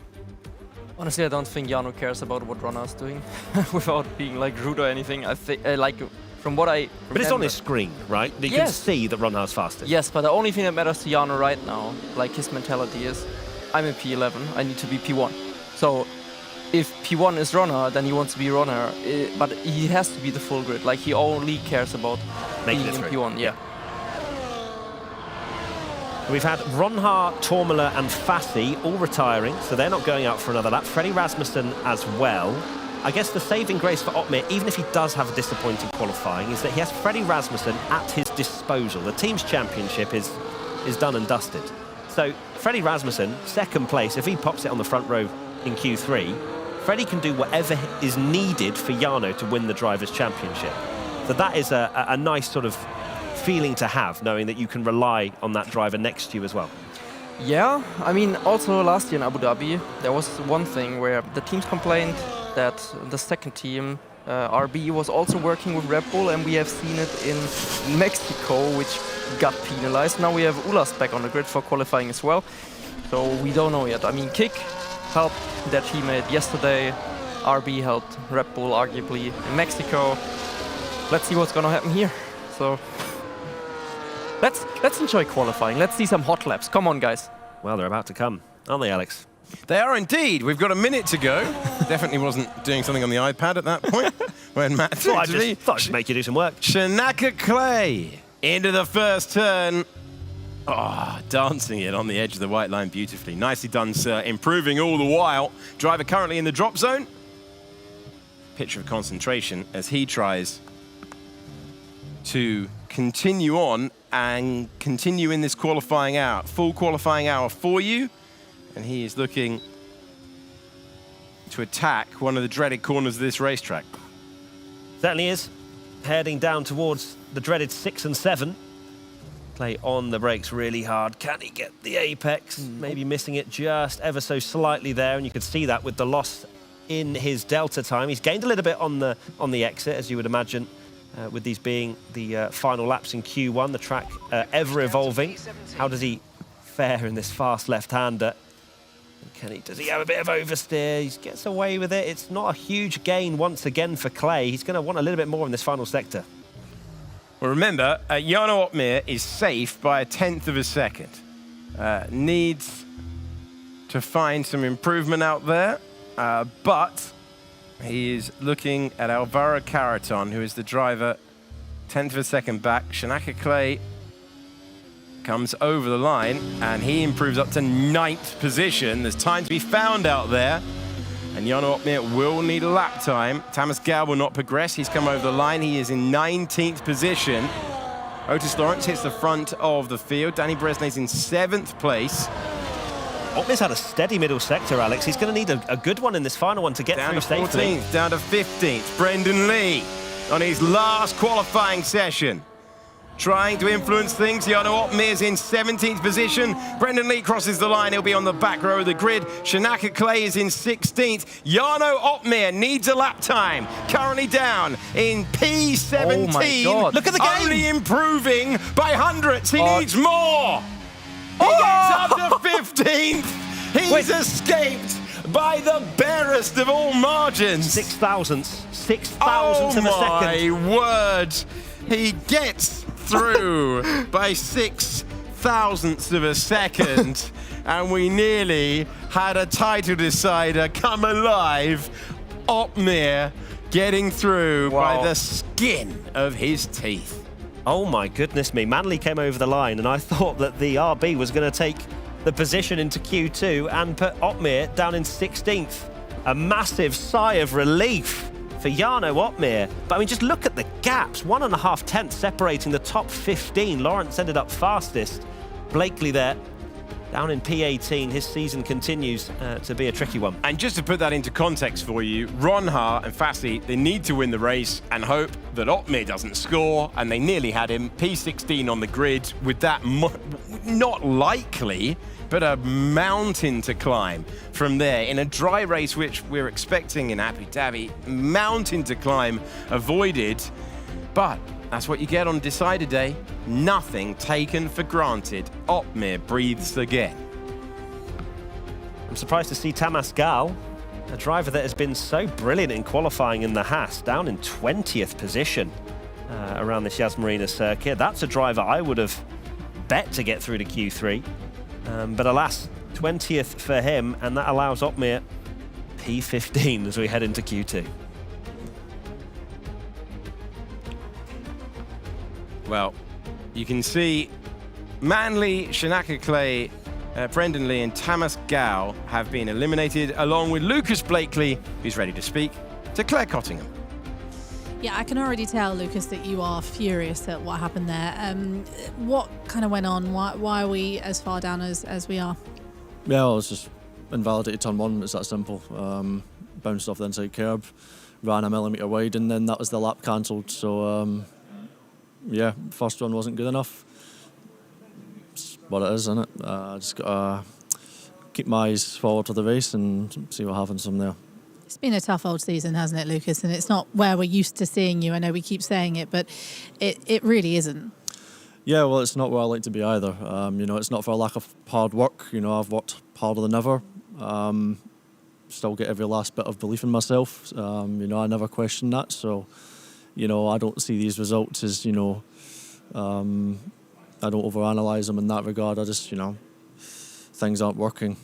Honestly, I don't think Jarno cares about what Ron Haar's doing, without being like rude or anything. I think, from what I remember. But it's on his screen, right? You can see that Ron Haar's fastest. Yes, but the only thing that matters to Jarno right now, like his mentality is, I'm in P11, I need to be P1. So if P1 is Ron Haar, then he wants to be Ron Haar, but he has to be the full grid. Like, he only cares about being in P1. Yeah. We've had Ron Haar, Tormula and Fassi all retiring, so they're not going out for another lap. Freddie Rasmussen as well. I guess the saving grace for Otmir, even if he does have a disappointing qualifying, is that he has Freddie Rasmussen at his disposal. The team's championship is done and dusted. So Freddie Rasmussen, second place, if he pops it on the front row in Q3, Freddie can do whatever is needed for Jarno to win the Drivers' Championship. So that is a nice sort of feeling to have, knowing that you can rely on that driver next to you as well. Yeah, I mean, also last year in Abu Dhabi, there was one thing where the teams complained that the second team, RB, was also working with Red Bull, and we have seen it in Mexico, which got penalized. Now we have Ulas back on the grid for qualifying as well, so we don't know yet. I mean, Kick helped their teammate yesterday, RB helped Red Bull arguably in Mexico. Let's see what's gonna happen here. So let's enjoy qualifying. Let's see some hot laps. Come on, guys. Well, they're about to come, aren't they, Alex? They are indeed. We've got a minute to go. Definitely wasn't doing something on the iPad at that point when Matt thought I'd just make you do some work. Shanaka Clay into the first turn. Oh, dancing it on the edge of the white line beautifully. Nicely done, sir. Improving all the while. Driver currently in the drop zone. Picture of concentration as he tries to continue on and continue in this qualifying hour. Full qualifying hour for you. And he is looking to attack one of the dreaded corners of this racetrack. Certainly is. Heading down towards the dreaded 6 and 7. Clay on the brakes really hard. Can he get the apex? Maybe missing it just ever so slightly there, and you could see that with the loss in his delta time. He's gained a little bit on the exit, as you would imagine, with these being the final laps in Q1. The track ever evolving. How does he fare in this fast left-hander? Does he have a bit of oversteer? He gets away with it. It's not a huge gain once again for Clay. He's going to want a little bit more in this final sector. Well, remember, Jarno Opmeer is safe by 1/10 of a second. Needs to find some improvement out there, but he is looking at Alvaro Caraton, who is the driver 1/10 of a second back. Shanaka Clay comes over the line, and he improves up to 9th position. There's time to be found out there, and Jarno Opmeer will need a lap time. Thomas Gal will not progress. He's come over the line. He is in 19th position. Otis Lawrence hits the front of the field. Danny Bresnay's in 7th place. Opmeer's had a steady middle sector, Alex. He's going to need a good one in this final one to get down through to safely. 14th, down to 15th. Brendan Lee on his last qualifying session. Trying to influence things. Jarno Opmeer's in 17th position. Brendan Lee crosses the line. He'll be on the back row of the grid. Shanaka Clay is in 16th. Jarno Opmeer needs a lap time. Currently down in P17. Oh my God. Look at the game. Only improving by hundredths. He needs more. He gets up to 15th. He's escaped by the barest of all margins. 6 thousandths of a second. Oh my word. He gets through by 6 thousandths of a second, and we nearly had a title decider come alive. Opmeer getting through by the skin of his teeth. Oh my goodness me. Manley came over the line and I thought that the RB was going to take the position into Q2 and put Otmir down in 16th. A massive sigh of relief for Jarno Otmir. But I mean, just look at the gaps. 1.5 tenths separating the top 15. Lawrence ended up fastest. Blakely there, down in P18. His season continues to be a tricky one. And just to put that into context for you, Ron Ha and Fassi, they need to win the race and hope that Otmir doesn't score, and they nearly had him. P16 on the grid with that not likely, but a mountain to climb from there. In a dry race, which we're expecting in Abu Dhabi, mountain to climb avoided, but that's what you get on Decider Day. Nothing taken for granted. Otmir breathes again. I'm surprised to see Tamas Gal, a driver that has been so brilliant in qualifying in the Haas, down in 20th position around this Yas Marina Circuit. That's a driver I would have bet to get through to Q3. But alas, 20th for him, and that allows Otmir P15 as we head into Q2. Well, you can see Manley, Shanaka Clay, Brendan Lee and Tamas Gal have been eliminated, along with Lucas Blakely, who's ready to speak to Claire Cottingham. Yeah, I can already tell, Lucas, that you are furious at what happened there. What kind of went on? Why are we as far down as we are? Yeah, well, it's just invalidated turn one. It's that simple. Bounced off the inside curb, ran a millimetre wide, and then that was the lap cancelled. So, yeah, first one wasn't good enough. It's what it is, isn't it? Just got to keep my eyes forward to the race and see what happens from there. It's been a tough old season, hasn't it, Lucas? And it's not where we're used to seeing you. I know we keep saying it, but it really isn't. Yeah, well, it's not where I like to be either. You know, it's not for a lack of hard work. You know, I've worked harder than ever. Still get every last bit of belief in myself. You know, I never question that. So, you know, I don't see these results as, you know, I don't overanalyze them in that regard. I just, you know, things aren't working.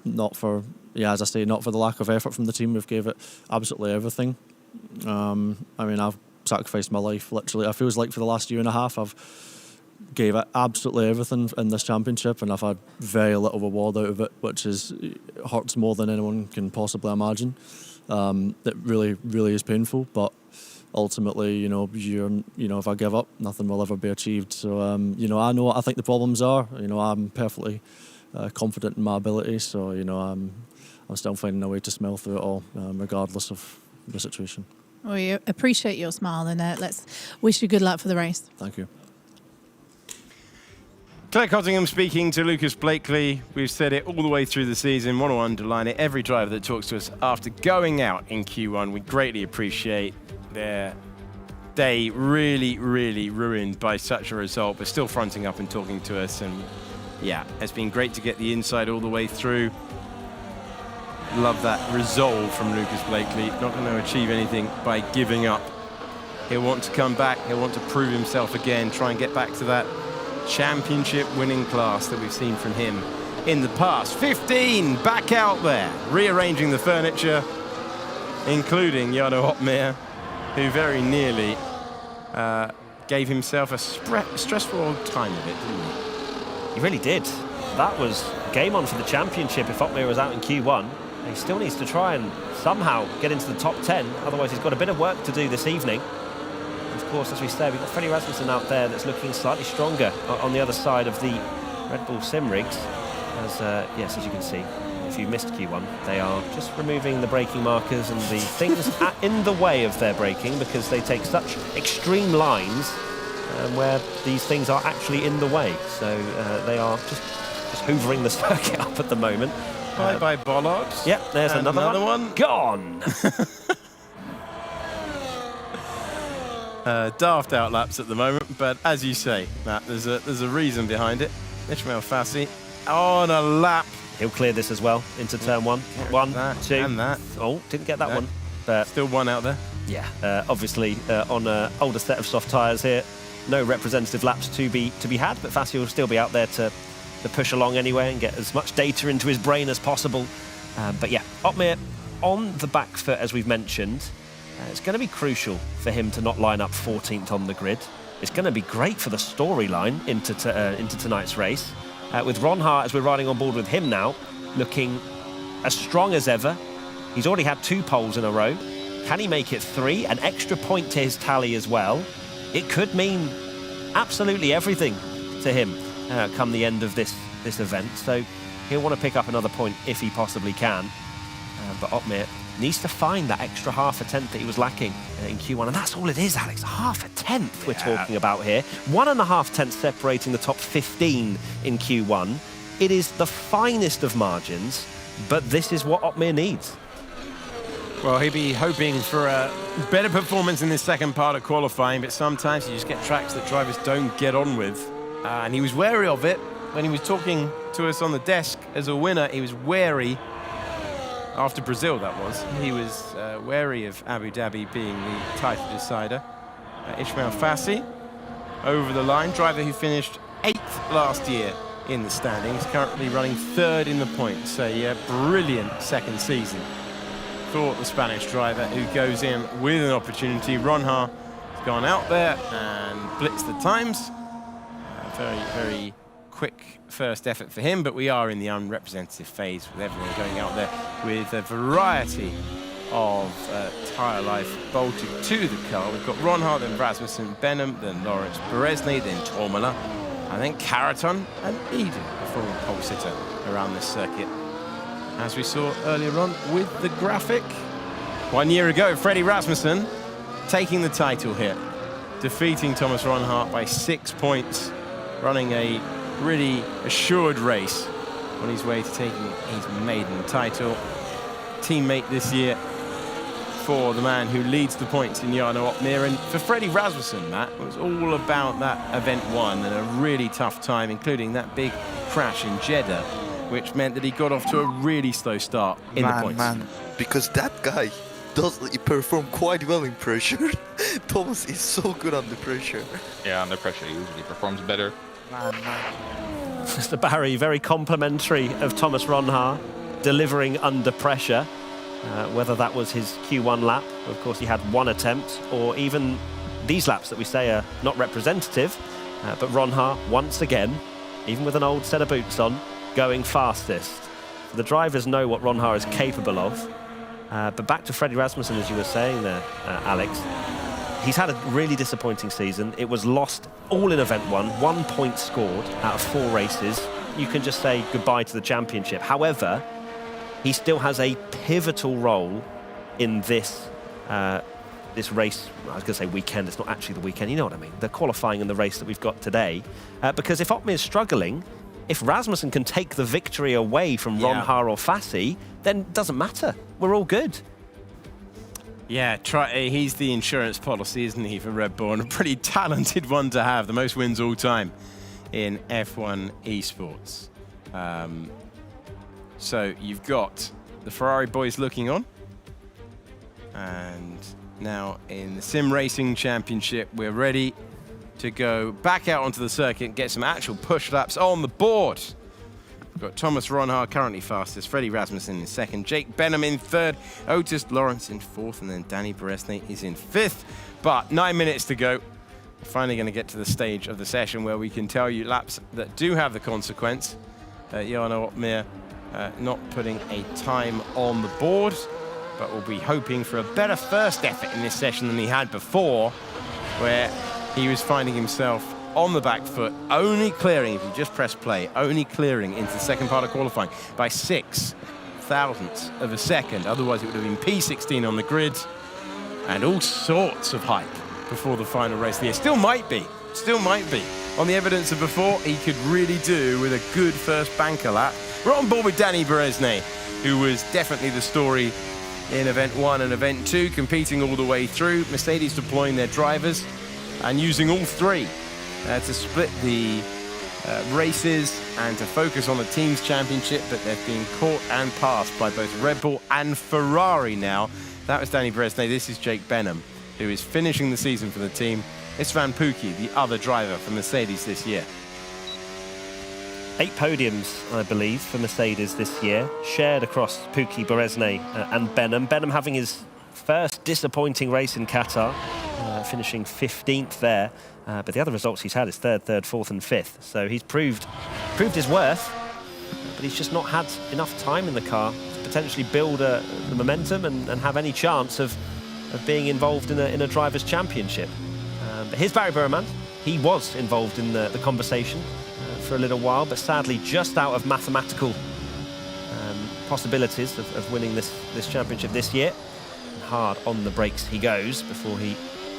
Not for, yeah, as I say, not for the lack of effort from the team. We've gave it absolutely everything. I mean, I've sacrificed my life, literally. I feels like for the last year and a half, I've gave it absolutely everything in this championship, and I've had very little reward out of it, which hurts more than anyone can possibly imagine. It really, really is painful, but ultimately, you know, if I give up, nothing will ever be achieved. So, you know, I know what I think the problems are. You know, I'm perfectly confident in my ability. So, you know, I'm still finding a way to smile through it all, regardless of the situation. We appreciate your smile, and let's wish you good luck for the race. Thank you. Claire Cottingham speaking to Lucas Blakely. We've said it all the way through the season. Want to underline it. Every driver that talks to us after going out in Q1, we greatly appreciate their day really, really ruined by such a result, but still fronting up and talking to us. And yeah, it's been great to get the inside all the way through. Love that resolve from Lucas Blakely. Not going to achieve anything by giving up. He'll want to come back. He'll want to prove himself again, try and get back to that championship winning class that we've seen from him in the past. 15 back out there, rearranging the furniture, including Jarno Otmir, who very nearly gave himself a stressful old time of it, didn't he? He really did. That was game on for the championship if Otmir was out in Q1. He still needs to try and somehow get into the top 10, otherwise he's got a bit of work to do this evening. Of course, as we said, we've got Freddie Rasmussen out there that's looking slightly stronger on the other side of the Red Bull sim rigs. Yes, as you can see, if you missed Q1, they are just removing the braking markers and the things in the way of their braking, because they take such extreme lines where these things are actually in the way. So they are just hoovering the circuit up at the moment. Bye-bye bollocks. Yep, there's another one. Gone! Daft outlaps at the moment, but as you say, Matt, there's a reason behind it. Ishmael Fassi on a lap. He'll clear this as well into turn one. One, two. And that. Oh, didn't get that one. But still one out there. Yeah, obviously on an older set of soft tyres here. No representative laps to be had, but Fassi will still be out there to push along anyway and get as much data into his brain as possible. But yeah, Otmir on the back foot, as we've mentioned. It's going to be crucial for him to not line up 14th on the grid. It's going to be great for the storyline into tonight's race. With Ron Hart, as we're riding on board with him now, looking as strong as ever. He's already had 2 poles in a row. Can he make it 3? An extra point to his tally as well. It could mean absolutely everything to him come the end of this event. So he'll want to pick up another point if he possibly can. But Otmir needs to find that extra half a tenth that he was lacking in Q1. And that's all it is, Alex. Half a tenth we're talking about here. 1.5 tenths separating the top 15 in Q1. It is the finest of margins, but this is what Otmir needs. Well, he'll be hoping for a better performance in this second part of qualifying, but sometimes you just get tracks that drivers don't get on with. And he was wary of it when he was talking to us on the desk as a winner. He was wary. After Brazil, that was. He was wary of Abu Dhabi being the title decider. Ismail Fassi, over the line, driver who finished 8th last year in the standings, currently running 3rd in the points. A brilliant second season for the Spanish driver who goes in with an opportunity. Ron Hart has gone out there and blitzed the times. Very, very quick first effort for him, but we are in the unrepresentative phase with everyone going out there with a variety of tyre life bolted to the car. We've got Ron Hart, then Rasmussen, Benham, then Lawrence Beresney, then Tormala, and then Caraton and Eden, a former pole sitter around this circuit. As we saw earlier on with the graphic, 1 year ago, Freddie Rasmussen taking the title here, defeating Thomas Ron Hart by 6 points, running a really assured race on his way to taking his maiden title. Teammate this year for the man who leads the points in Jarno Opmeer. And for Freddie Rasmussen, Matt, it was all about that event 1 and a really tough time, including that big crash in Jeddah, which meant that he got off to a really slow start in the points. Because that guy he performed quite well in pressure. Thomas is so good under pressure. Yeah, under pressure he usually performs better. Mr. Barry, very complimentary of Thomas Ron Hart, delivering under pressure. Whether that was his Q1 lap, of course he had 1 attempt, or even these laps that we say are not representative. But Ron Hart, once again, even with an old set of boots on, going fastest. The drivers know what Ron Hart is capable of. But back to Freddie Rasmussen, as you were saying there, Alex. He's had a really disappointing season. It was lost all in event 1, 1 point scored out of 4 races. You can just say goodbye to the championship. However, he still has a pivotal role in this this race. I was going to say weekend. It's not actually the weekend. You know what I mean? The qualifying and the race that we've got today. Because if Otmir is struggling, if Rasmussen can take the victory away from Ron Hart or Fassi, then it doesn't matter. We're all good. Yeah, he's the insurance policy, isn't he, for Red Bull? And a pretty talented one to have. The most wins all time in F1 esports. So you've got the Ferrari boys looking on. And now in the Sim Racing Championship, we're ready to go back out onto the circuit and get some actual push laps on the board. We've got Thomas Ron Hart currently fastest, Freddie Rasmussen in 2nd, Jake Benham in 3rd, Otis Lawrence in 4th, and then Danny Beresney is in 5th. But 9 minutes to go. We're finally going to get to the stage of the session where we can tell you laps that do have the consequence. Jarno Opmeer not putting a time on the board, but we'll be hoping for a better first effort in this session than he had before, where he was finding himself on the back foot, only clearing, if you just press play, only clearing into the second part of qualifying by 6 thousandths of a second. Otherwise, it would have been P16 on the grid and all sorts of hype before the final race of the year. Still might be. On the evidence of before, he could really do with a good first banker lap. We're on board with Danny Beresney, who was definitely the story in Event 1 and Event 2, competing all the way through. Mercedes deploying their drivers and using all 3 to split the races and to focus on the team's championship, but they've been caught and passed by both Red Bull and Ferrari now. That was Danny Beresney. This is Jake Benham, who is finishing the season for the team. Istvan Pukki, the other driver for Mercedes this year. 8 podiums, I believe, for Mercedes this year, shared across Pukki, Beresney and Benham. Benham having his first disappointing race in Qatar, finishing 15th there. But the other results he's had is third, fourth and fifth. So he's proved his worth, but he's just not had enough time in the car to potentially build the momentum and have any chance of being involved in a Drivers' Championship. But here's Barry Burman. He was involved in the conversation for a little while, but sadly just out of mathematical possibilities of winning this championship this year. And hard on the brakes he goes before he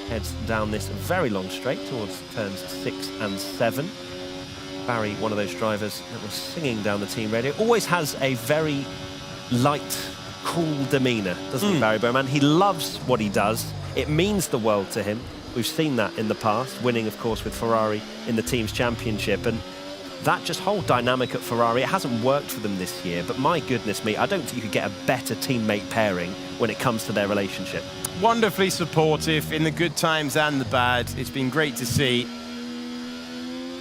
heads down this very long straight towards turns 6 and 7. Barry, one of those drivers that was singing down the team radio, always has a very light, cool demeanour, doesn't he, Barry Burman? He loves what he does. It means the world to him. We've seen that in the past, winning, of course, with Ferrari in the team's championship. And that just whole dynamic at Ferrari, it hasn't worked for them this year, but my goodness me, I don't think you could get a better teammate pairing when it comes to their relationship. Wonderfully supportive in the good times and the bad. It's been great to see.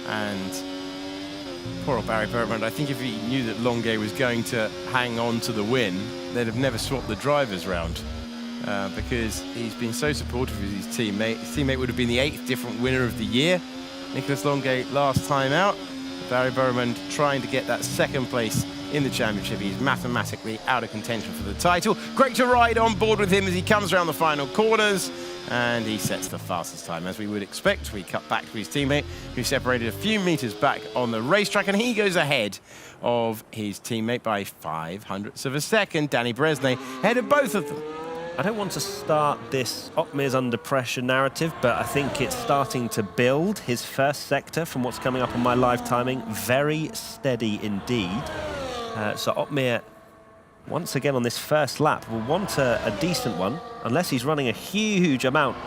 And poor old Barry Burman, I think if he knew that Longuet was going to hang on to the win, they'd have never swapped the drivers round. Because he's been so supportive of his teammate. His teammate would have been the 8th different winner of the year. Nicholas Longuet last time out. Barry Burman trying to get that second place in the championship. He's mathematically out of contention for the title. Great to ride on board with him as he comes around the final corners. And he sets the fastest time, as we would expect. We cut back to his teammate, who separated a few meters back on the racetrack, and he goes ahead of his teammate by 0.05 of a second. Danny Bresnay ahead of both of them. I don't want to start this Otmir's under pressure narrative, but I think it's starting to build. His first sector, from what's coming up on my live timing, very steady indeed. So Otmir, once again on this first lap, will want a decent one, unless he's running a huge amount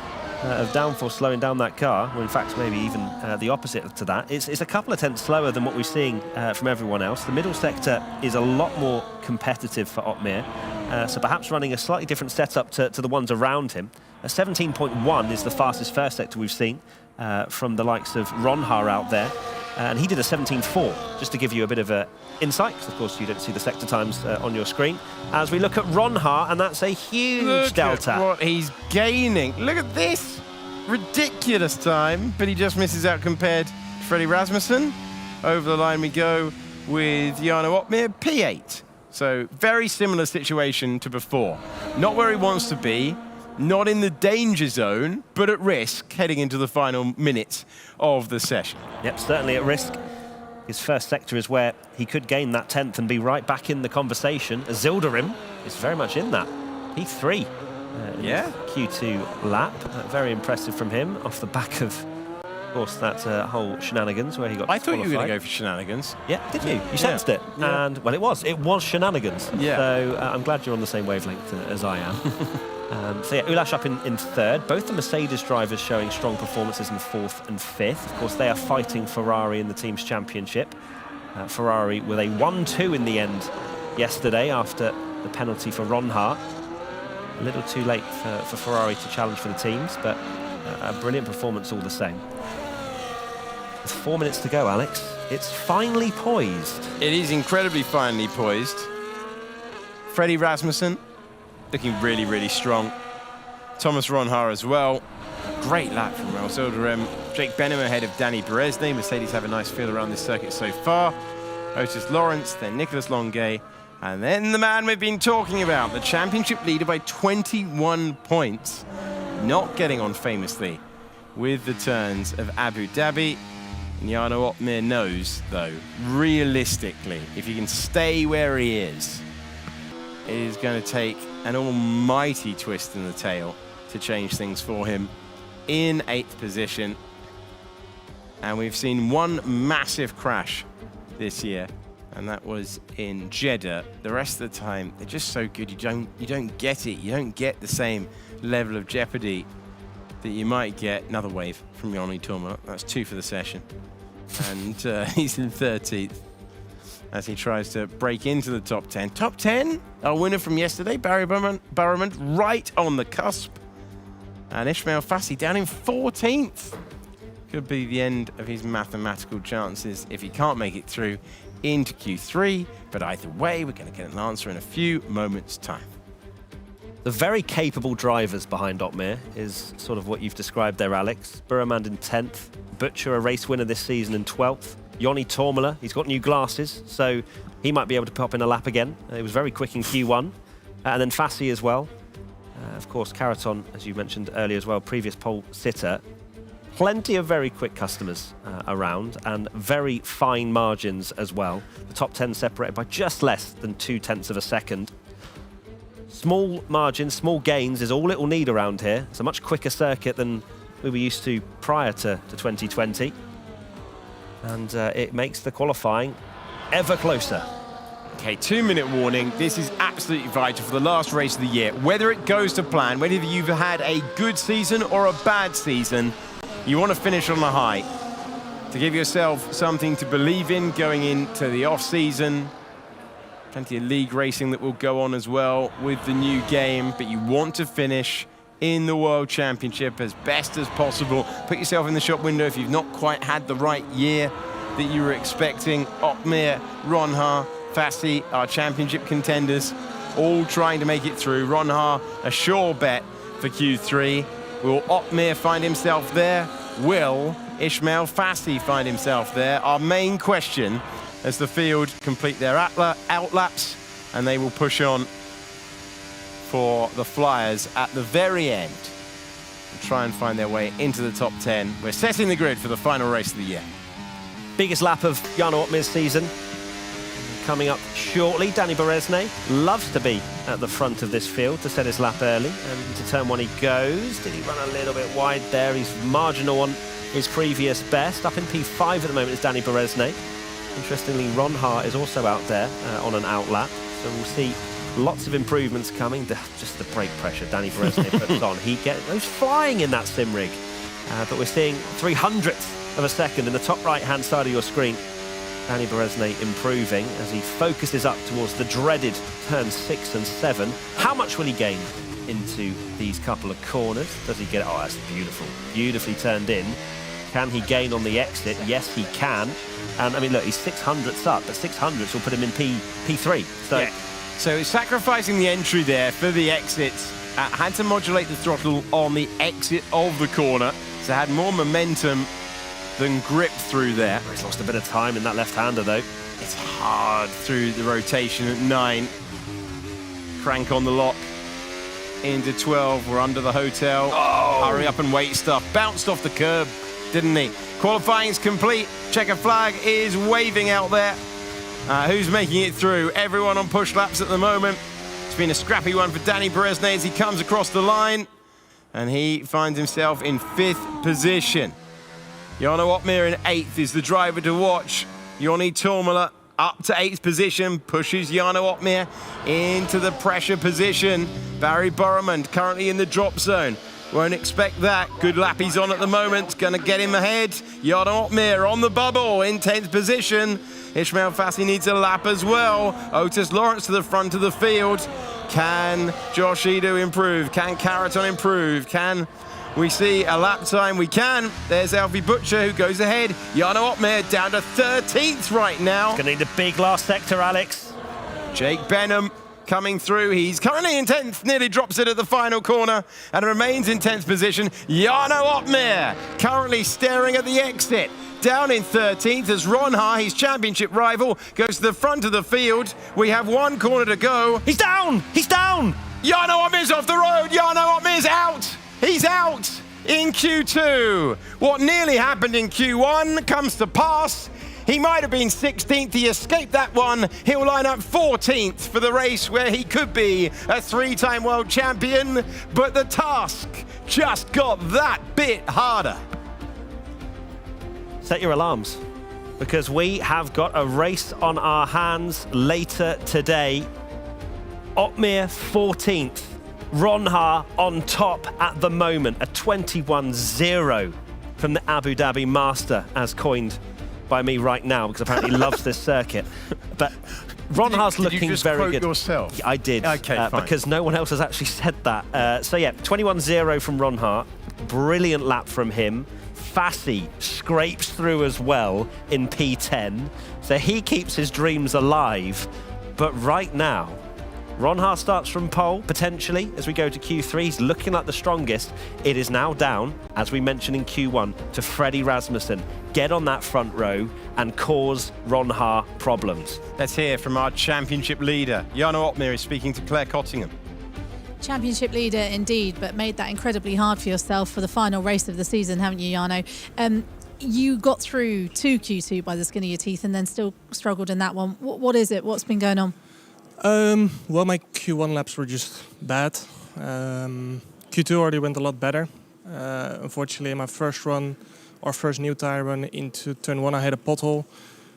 of downforce slowing down that car, or in fact maybe even the opposite to that. It's a couple of tenths slower than what we're seeing from everyone else. The middle sector is a lot more competitive for Otmir, so perhaps running a slightly different setup to the ones around him. 17.1 is the fastest first sector we've seen from the likes of Ronha out there, and he did a 17.4, just to give you a bit of a insight, because of course you don't see the sector times on your screen. As we look at Ronha, and that's a huge delta. Look at what he's gaining. Look at this. Ridiculous time, but he just misses out compared to Freddie Rasmussen. Over the line we go with Jarno Otmir, P8. So very similar situation to before. Not where he wants to be, not in the danger zone, but at risk heading into the final minutes of the session. Yep, certainly at risk. His first sector is where he could gain that 10th and be right back in the conversation. Zilderim is very much in that. P3 in his Q2 lap. Very impressive from him off the back of course, that whole shenanigans where he got I thought you were going to go for shenanigans. Yeah, did you? You sensed it. Yeah. And, well, it was shenanigans. Yeah. So I'm glad you're on the same wavelength as I am. So yeah, Ulash up in third. Both the Mercedes drivers showing strong performances in fourth and fifth. Of course, they are fighting Ferrari in the team's championship. Ferrari with a 1-2 in the end yesterday after the penalty for Ronha. A little too late for Ferrari to challenge for the teams, but a brilliant performance all the same. With 4 minutes to go, Alex, it's finely poised. It is incredibly finely poised. Freddie Rasmussen looking really, really strong. Thomas Ronha as well. Great lap from Raul Zilderem. Jake Benham ahead of Danny Beresnay. Mercedes have a nice feel around this circuit so far. Otis Lawrence, then Nicholas Longuet, and then the man we've been talking about, the championship leader by 21 points. Not getting on famously with the turns of Abu Dhabi. Jarno Otmir knows, though, realistically, if he can stay where he is, it is going to take an almighty twist in the tail to change things for him in 8th position. And we've seen one massive crash this year, and that was in Jeddah. The rest of the time, they're just so good. You don't get it. You don't get the same level of jeopardy that you might get. Another wave from Joni Turma. That's 2 for the session. And he's in 13th as he tries to break into the top 10. Top 10, our winner from yesterday, Barry Burman, right on the cusp. And Ismail Fassi down in 14th. Could be the end of his mathematical chances if he can't make it through into Q3. But either way, we're going to get an answer in a few moments' time. The very capable drivers behind Otmir is sort of what you've described there, Alex. Burremand in 10th, Butcher, a race winner this season, in 12th. Joni Tormela, he's got new glasses, so he might be able to pop in a lap again. It was very quick in Q1. And then Fassi as well. Of course, Caraton, as you mentioned earlier as well, previous pole sitter. Plenty of very quick customers around and very fine margins as well. The top 10 separated by just less than 0.2 of a second. Small margins, small gains is all it will need around here. It's a much quicker circuit than we were used to prior to 2020. And it makes the qualifying ever closer. Okay, 2-minute warning. This is absolutely vital for the last race of the year. Whether it goes to plan, whether you've had a good season or a bad season, you want to finish on a high to give yourself something to believe in going into the off-season. Plenty of league racing that will go on as well with the new game, but you want to finish in the World Championship as best as possible. Put yourself in the shop window if you've not quite had the right year that you were expecting. Otmir, Ronha, Fassi, our championship contenders, all trying to make it through. Ronha, a sure bet for Q3. Will Otmir find himself there? Will Ismail Fassi find himself there? Our main question as the field complete their outlaps, and they will push on for the Flyers at the very end and try and find their way into the top 10. We're setting the grid for the final race of the year. Biggest lap of Jarno Otmir's season coming up shortly. Danny Berezne loves to be at the front of this field to set his lap early, and into turn 1 he goes. Did he run a little bit wide there? He's marginal on his previous best. Up in P5 at the moment is Danny Berezne. Interestingly, Ronha is also out there on an outlap, so we'll see lots of improvements coming. Just the brake pressure Danny Berezne puts on. He goes flying in that sim rig, but we're seeing 300th of a second in the top right-hand side of your screen. Danny Berezne improving as he focuses up towards the dreaded turns 6 and 7. How much will he gain into these couple of corners? Does he get it? Oh, that's beautiful. Beautifully turned in. Can he gain on the exit? Yes, he can. And I mean, look, he's 600ths up, but 600ths will put him in P3. So, yeah. So sacrificing the entry there for the exits. Had to modulate the throttle on the exit of the corner, so had more momentum than grip through there. He's lost a bit of time in that left-hander, though. It's hard through the rotation at 9. Crank on the lock into 12. We're under the hotel. Oh. Hurry up and wait stuff. Bounced off the curb, didn't he? Qualifying is complete. Checker flag is waving out there. Who's making it through? Everyone on push laps at the moment. It's been a scrappy one for Danny Berezne as he comes across the line. And he finds himself in 5th position. Jarno Otmir in 8th is the driver to watch. Joni Tormela up to 8th position, pushes Jarno Otmir into the pressure position. Barry Burremand currently in the drop zone. Won't expect that. Good lap he's on at the moment. Going to get him ahead. Jarno Otmir on the bubble in 10th position. Ismail Fassi needs a lap as well. Otis Lawrence to the front of the field. Can Josh Edo improve? Can Caraton improve? Can we see a lap time? We can. There's Alfie Butcher who goes ahead. Jarno Otmir down to 13th right now. Going to need a big last sector, Alex. Jake Benham coming through. He's currently in 10th, nearly drops it at the final corner and remains in 10th position. Jarno Otmir currently staring at the exit. Down in 13th as Ronha, his championship rival, goes to the front of the field. We have 1 corner to go. He's down! He's down! Jarno Otmir's off the road. Jarno Otmir's out. He's out in Q2. What nearly happened in Q1 comes to pass. He might have been 16th. He escaped that one. He'll line up 14th for the race where he could be a 3-time world champion. But the task just got that bit harder. Set your alarms, because we have got a race on our hands later today. Otmir 14th. Ronha on top at the moment. A 21-0 from the Abu Dhabi Master, as coined by me right now, because apparently he loves this circuit. But Ronha's looking did you just very quote good. Yourself? I did. Okay, fine. Because no one else has actually said that. So yeah, 21-0 from Ronha. Brilliant lap from him. Fassi scrapes through as well in P10. So he keeps his dreams alive. But right now, Ron Haar starts from pole, potentially, as we go to Q3. He's looking like the strongest. It is now down, as we mentioned in Q1, to Freddie Rasmussen. Get on that front row and cause Ron Haar problems. Let's hear from our championship leader. Jarno Opmeer is speaking to Claire Cottingham. Championship leader indeed, but made that incredibly hard for yourself for the final race of the season, haven't you, Jarno? You got through to Q2 by the skin of your teeth and then still struggled in that one. What is it? What's been going on? Well, my Q1 laps were just bad. Q2 already went a lot better. Unfortunately, my first new tire run into turn 1, I had a pothole,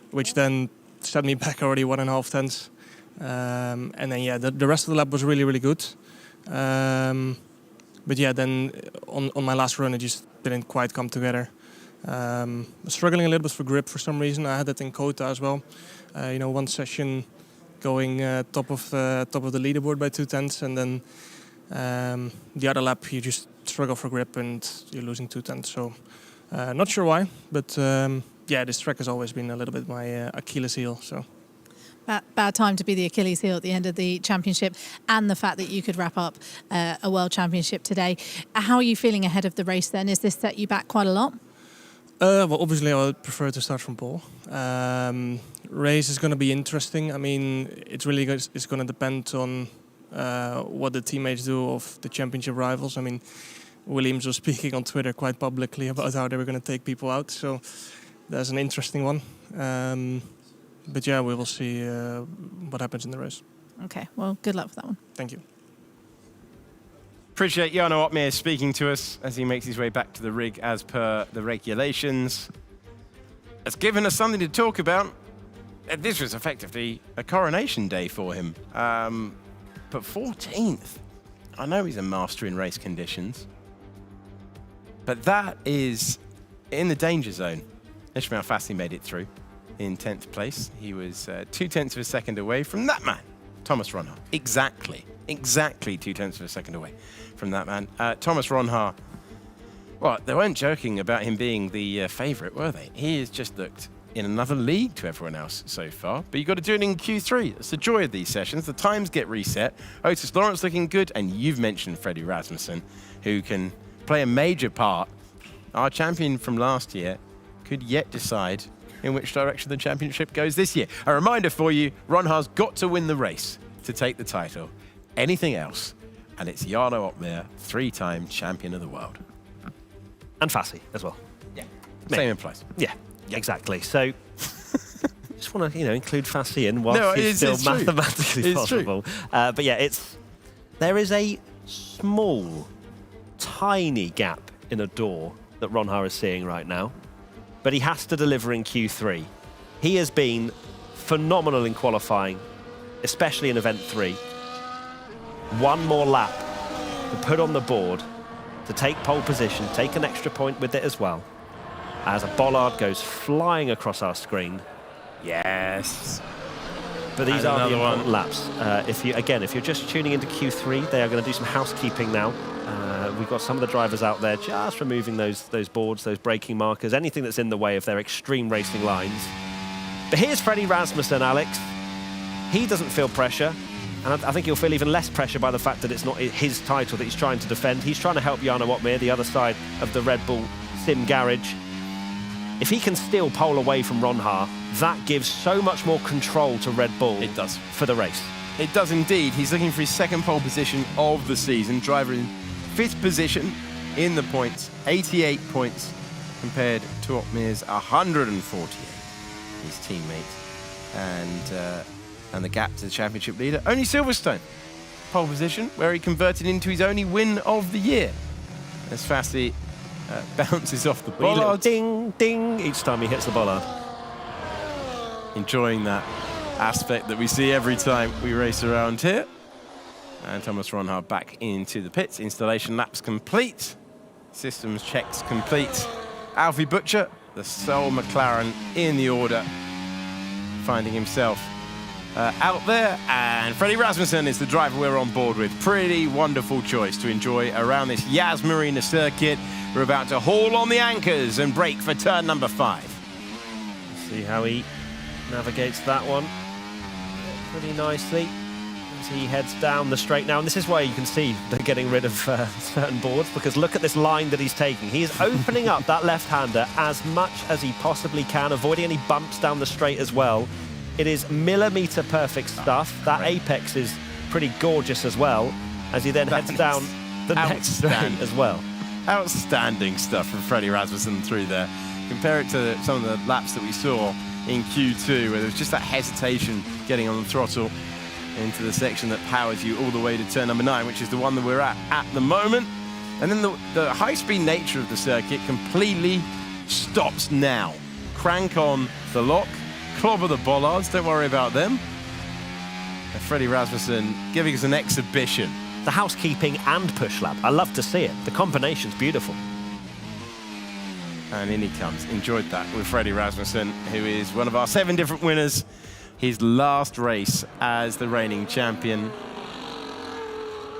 which then set me back already 1.5 tenths. And then, yeah, the rest of the lap was really, really good. But yeah, then on my last run, it just didn't quite come together. Struggling a little bit for grip for some reason. I had that in Kota as well. One session going top of the leaderboard by 2 tenths, and then the other lap you just struggle for grip and you're losing 2 tenths. So not sure why, but this track has always been a little bit my Achilles heel. So. Bad time to be the Achilles heel at the end of the championship, and the fact that you could wrap up a world championship today. How are you feeling ahead of the race then? Is this set you back quite a lot? Well, obviously I would prefer to start from pole. Race is going to be interesting. I mean, it's going to depend on what the teammates do of the championship rivals. I mean, Williams was speaking on Twitter quite publicly about how they were going to take people out. So that's an interesting one. But yeah, we will see what happens in the race. Okay, well, good luck for that one. Thank you. Appreciate Jarno Opmeer speaking to us as he makes his way back to the rig as per the regulations. It's given us something to talk about. This was effectively a coronation day for him. But 14th, I know he's a master in race conditions, but that is in the danger zone. Ishmael Fassi made it through in 10th place. He was 2 tenths of a second away from that man, Thomas Ron Haar. Exactly 2 tenths of a second away from that man. Thomas Ron Haar, well, they weren't joking about him being the favourite, were they? He has just looked in another league to everyone else so far, but you've got to do it in Q3. It's the joy of these sessions. The times get reset. Otis Lawrence looking good, and you've mentioned Freddie Rasmussen, who can play a major part. Our champion from last year could yet decide in which direction the championship goes this year. A reminder for you, Ron Haar's got to win the race to take the title. Anything else, and it's Jarno Opmeer, 3-time champion of the world. And Fassi as well. Yeah, same applies. Yeah, exactly. So just want to include Fassi in whilst it's still mathematically possible. But yeah, there is a small, tiny gap in a door that Ron Haar is seeing right now. But he has to deliver in Q3. He has been phenomenal in qualifying, especially in Event 3. One more lap to put on the board, to take pole position, take an extra point with it as well, as a bollard goes flying across our screen. Yes. But these are the important laps. If you're just tuning into Q3, they are going to do some housekeeping now. We've got some of the drivers out there just removing those boards, those braking markers, anything that's in the way of their extreme racing lines. But here's Freddie Rasmussen, Alex. He doesn't feel pressure, and I think he'll feel even less pressure by the fact that it's not his title that he's trying to defend. He's trying to help Jarno Opmeer, the other side of the Red Bull Sim garage. If he can steal pole away from Ron Haar, that gives so much more control to Red Bull. It does. For the race. It does indeed. He's looking for his second pole position of the season. Driver in 5th position in the points, 88 points compared to Opmeer's 148. His teammate and the gap to the championship leader. Only Silverstone pole position, where he converted into his only win of the year. As Fassi bounces off the bollard. Ding, ding, each time he hits the bollard. Enjoying that aspect that we see every time we race around here. And Thomas Ron Haar back into the pits. Installation laps complete. Systems checks complete. Alfie Butcher, the sole McLaren in the order, finding himself out there. And Freddie Rasmussen is the driver we're on board with. Pretty wonderful choice to enjoy around this Yas Marina Circuit. We're about to haul on the anchors and brake for turn number 5. See how he navigates that one pretty nicely. as he heads down the straight now. And this is why you can see they're getting rid of certain boards, because look at this line that he's taking. He is opening up that left-hander as much as he possibly can, avoiding any bumps down the straight as well. It is millimetre perfect stuff. That apex is pretty gorgeous as well, as he then heads down the next straight as well. Outstanding stuff from Freddie Rasmussen through there. Compare it to some of the laps that we saw in Q2, where there was just that hesitation getting on the throttle into the section that powers you all the way to turn number 9, which is the one that we're at the moment. And then the high-speed nature of the circuit completely stops now. Crank on the lock, clobber the bollards, don't worry about them. And Freddie Rasmussen giving us an exhibition. The housekeeping and push lap. I love to see it. The combination's beautiful. And in he comes. Enjoyed that with Freddie Rasmussen, who is one of our 7 different winners. His last race as the reigning champion.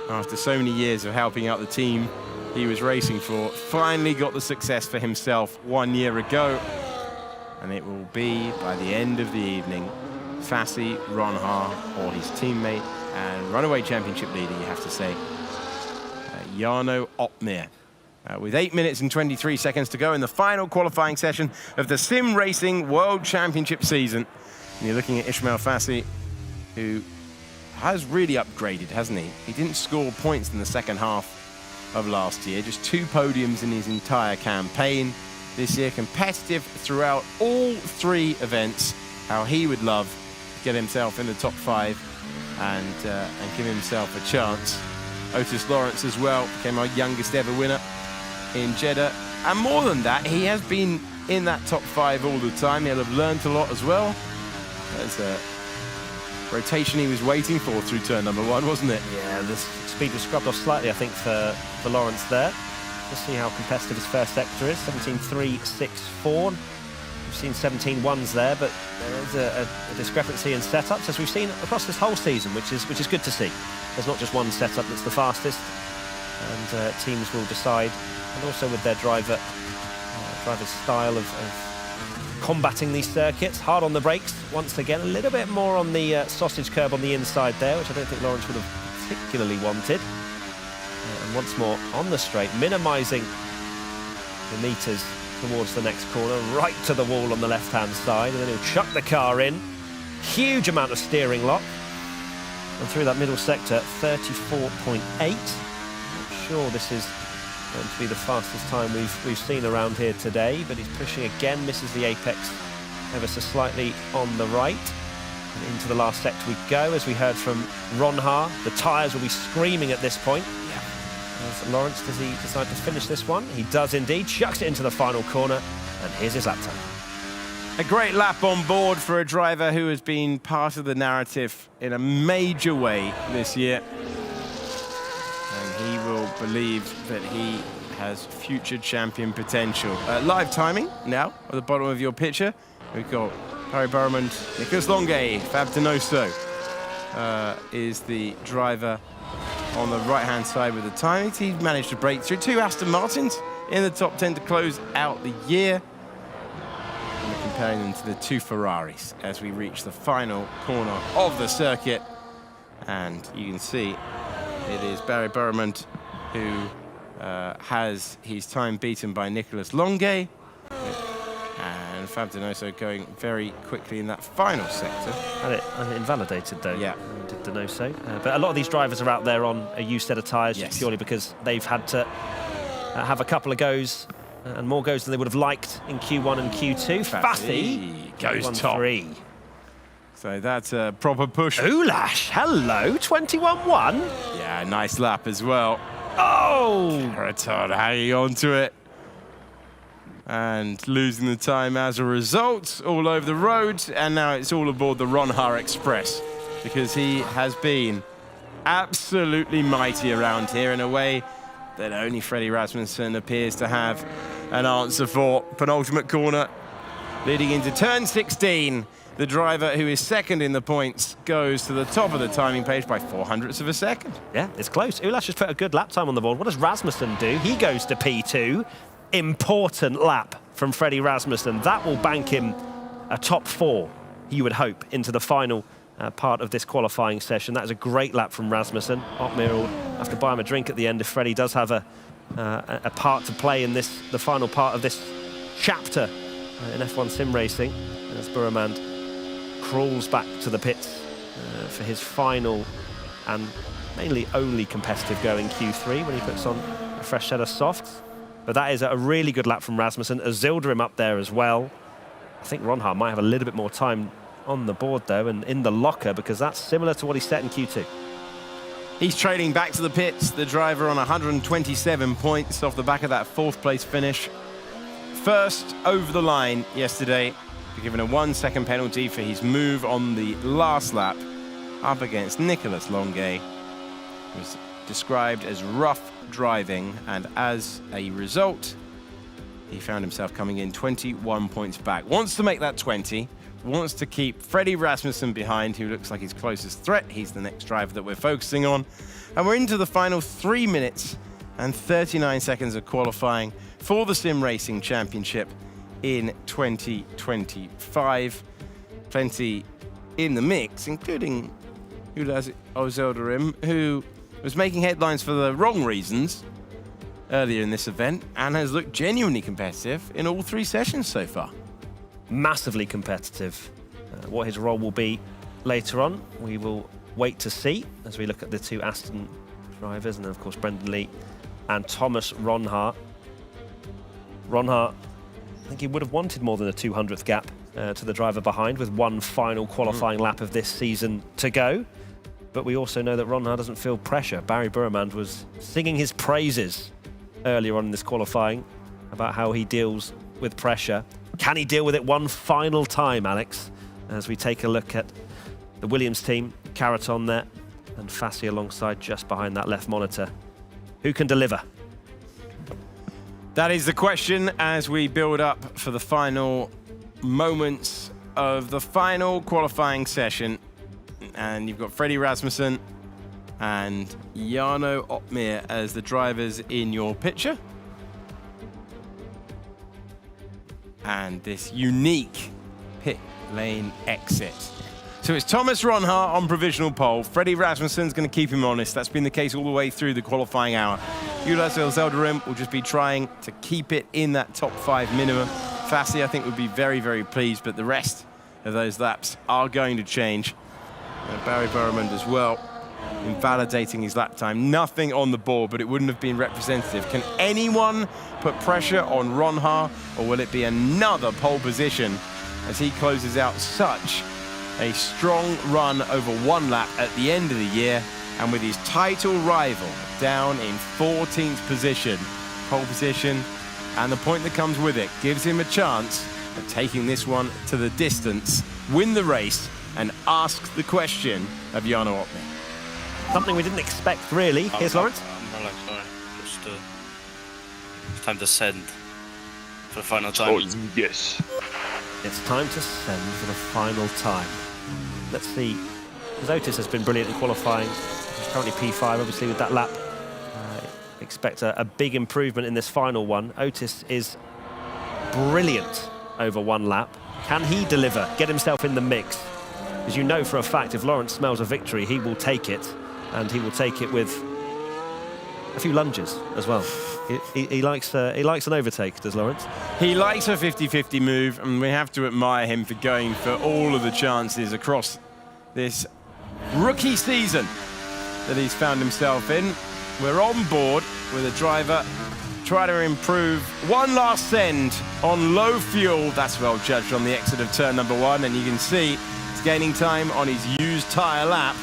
After so many years of helping out the team he was racing for, finally got the success for himself 1 year ago. And it will be, by the end of the evening, Fassi, Ronhaar, or his teammate and runaway championship leader, you have to say, Jarno Opmeer. With 8 minutes and 23 seconds to go in the final qualifying session of the Sim Racing World Championship season. And you're looking at Ismail Fassi, who has really upgraded, hasn't he? He didn't score points in the second half of last year, just 2 podiums in his entire campaign. This year, competitive throughout all 3 events. How he would love to get himself in the top 5 and give himself a chance. Otis Lawrence as well became our youngest ever winner in Jeddah. And more than that, he has been in that top 5 all the time. He'll have learned a lot as well. There's a rotation he was waiting for through turn number 1, wasn't it? Yeah, the speed was scrubbed off slightly, I think, for Lawrence there. Let's see how competitive his first sector is. 17.364. We've seen 17.1s there, but there is a discrepancy in setups, as we've seen across this whole season, which is good to see. There's not just one setup that's the fastest, and teams will decide, and also with their driver's style of combating these circuits. Hard on the brakes, once again, a little bit more on the sausage curb on the inside there, which I don't think Lawrence would have particularly wanted. And once more on the straight, minimising the metres towards the next corner, right to the wall on the left-hand side, and then he'll chuck the car in. Huge amount of steering lock. And through that middle sector, 34.8. Not sure this is going to be the fastest time we've seen around here today, but he's pushing again, misses the apex ever so slightly on the right. And into the last sector we go, as we heard from Ronhaar. The tyres will be screaming at this point. As Lawrence, does he decide to finish this one? He does indeed, chucks it into the final corner, and here's his lap time. A great lap on board for a driver who has been part of the narrative in a major way this year. And he will believe that he has future champion potential. Live timing now at the bottom of your picture. We've got Barry Burman, Nicolas Longuet, Fab Donoso is the driver on the right-hand side with the timing. He's managed to break through 2 Aston Martins in the top 10 to close out the year. And we're comparing them to the 2 Ferraris as we reach the final corner of the circuit. And you can see it is Barry Burman who has his time beaten by Nicolas Longuet. And Fab Donoso going very quickly in that final sector. Had it invalidated though. Yeah. Did Donoso. But a lot of these drivers are out there on a used set of tyres, yes, purely because they've had to have a couple of goes and more goes than they would have liked in Q1 and Q2. Fassi goes top. 3. So that's a proper push. Ulash, hello, 21.1. Yeah, nice lap as well. Oh! Karaton hanging on to it. And losing the time as a result, all over the road. And now it's all aboard the Ronhaar Express, because he has been absolutely mighty around here in a way that only Freddie Rasmussen appears to have an answer for. Penultimate corner, leading into turn 16. The driver who is second in the points goes to the top of the timing page by 0.04 of a second. Yeah, it's close. Ulash has put a good lap time on the board. What does Rasmussen do? He goes to P2. Important lap from Freddie Rasmussen. That will bank him a top 4, you would hope, into the final part of this qualifying session. That is a great lap from Rasmussen. Otmir will have to buy him a drink at the end if Freddie does have a part to play in the final part of this chapter in F1 sim racing, as Buremand crawls back to the pits for his final and mainly only competitive go in Q3 when he puts on a fresh set of softs. But that is a really good lap from Rasmussen. Azildarim up there as well. I think Ronhaar might have a little bit more time on the board though, and in the locker, because that's similar to what he set in Q2. He's trailing back to the pits, the driver on 127 points off the back of that 4th place finish. First over the line yesterday, given a 1-second penalty for his move on the last lap up against Nicolas Longuet. It was described as rough driving, and as a result, he found himself coming in 21 points back. Wants to make that 20, wants to keep Freddie Rasmussen behind, who looks like his closest threat. He's the next driver that we're focusing on. And we're into the final 3 minutes and 39 seconds of qualifying for the Sim Racing Championship in 2025. Plenty in the mix, including Ulas Ozildarim, who was making headlines for the wrong reasons earlier in this event and has looked genuinely competitive in all 3 sessions so far. Massively competitive. What his role will be later on, we will wait to see as we look at the 2 Aston drivers, and then of course Brendan Lee and Thomas Ronhaar. Ronhaar, I think he would have wanted more than a 200th gap to the driver behind, with 1 final qualifying lap of this season to go. But we also know that Ronhaar doesn't feel pressure. Barry Buremand was singing his praises earlier on in this qualifying about how he deals with pressure. Can he deal with it one final time, Alex? As we take a look at the Williams team, Caraton there, and Fassi alongside just behind that left monitor. Who can deliver? That is the question as we build up for the final moments of the final qualifying session. And you've got Freddie Rasmussen and Jarno Otmir as the drivers in your picture. And this unique pit lane exit. So it's Thomas Ronhaar on provisional pole. Freddie Rasmussen's going to keep him honest. That's been the case all the way through the qualifying hour. Ulas Ozildarim will just be trying to keep it in that top 5 minimum. Fassi, I think, would be very, very pleased, but the rest of those laps are going to change. Barry Buremand as well, invalidating his lap time. Nothing on the board, but it wouldn't have been representative. Can anyone put pressure on Ronhaar, or will it be another pole position as he closes out such a strong run over 1 lap at the end of the year, and with his title rival down in 14th position. Pole position, and the point that comes with it gives him a chance of taking this one to the distance, win the race, and ask the question of Jarno Otmir. Something we didn't expect, really. Here's Lawrence. Sorry. Just it's time to send for the final time. Oh, yes. It's time to send for the final time. Let's see. Because Otis has been brilliant in qualifying. He's currently P5, obviously, with that lap. Expect a big improvement in this final one. Otis is brilliant over 1 lap. Can he deliver? Get himself in the mix? As you know for a fact, if Lawrence smells a victory, he will take it. And he will take it with a few lunges as well. He likes an overtake, does Lawrence? He likes a 50-50 move, and we have to admire him for going for all of the chances across this rookie season that he's found himself in. We're on board with a driver trying to improve 1 last send on low fuel. That's well judged on the exit of turn number 1, and you can see he's gaining time on his used tyre lap.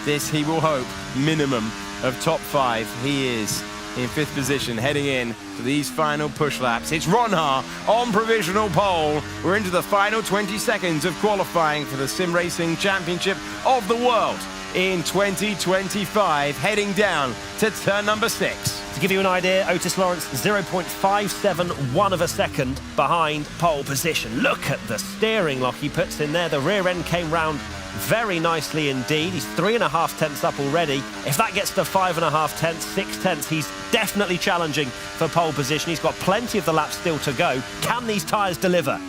This, he will hope, minimum of top 5. He is in 5th position, heading in to these final push laps. It's Ronhaar on provisional pole. We're into the final 20 seconds of qualifying for the Sim Racing Championship of the World in 2025, heading down to turn number 6. To give you an idea, Otis Lawrence 0.571 of a second behind pole position. Look at the steering lock he puts in there. The rear end came round very nicely indeed. He's 3.5 tenths up already. If that gets to 5.5 tenths, 6 tenths, he's definitely challenging for pole position. He's got plenty of the lap still to go. Can these tyres deliver?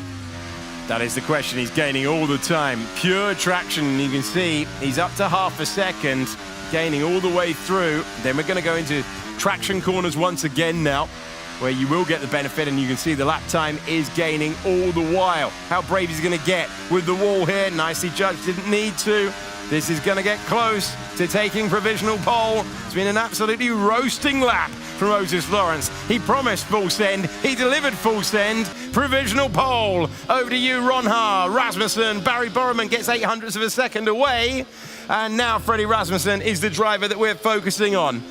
That is the question. He's gaining all the time. Pure traction. You can see he's up to half a second, gaining all the way through. Then we're going to go into traction corners once again now, where you will get the benefit, and you can see the lap time is gaining all the while. How brave he's going to get with the wall here. Nicely judged, didn't need to. This is going to get close to taking provisional pole. It's been an absolutely roasting lap from Otis Lawrence. He promised full send, he delivered full send. Provisional pole. Over to you, Ron Haar, Rasmussen. Barry Borman gets 0.08 of a second away. And now Freddie Rasmussen is the driver that we're focusing on.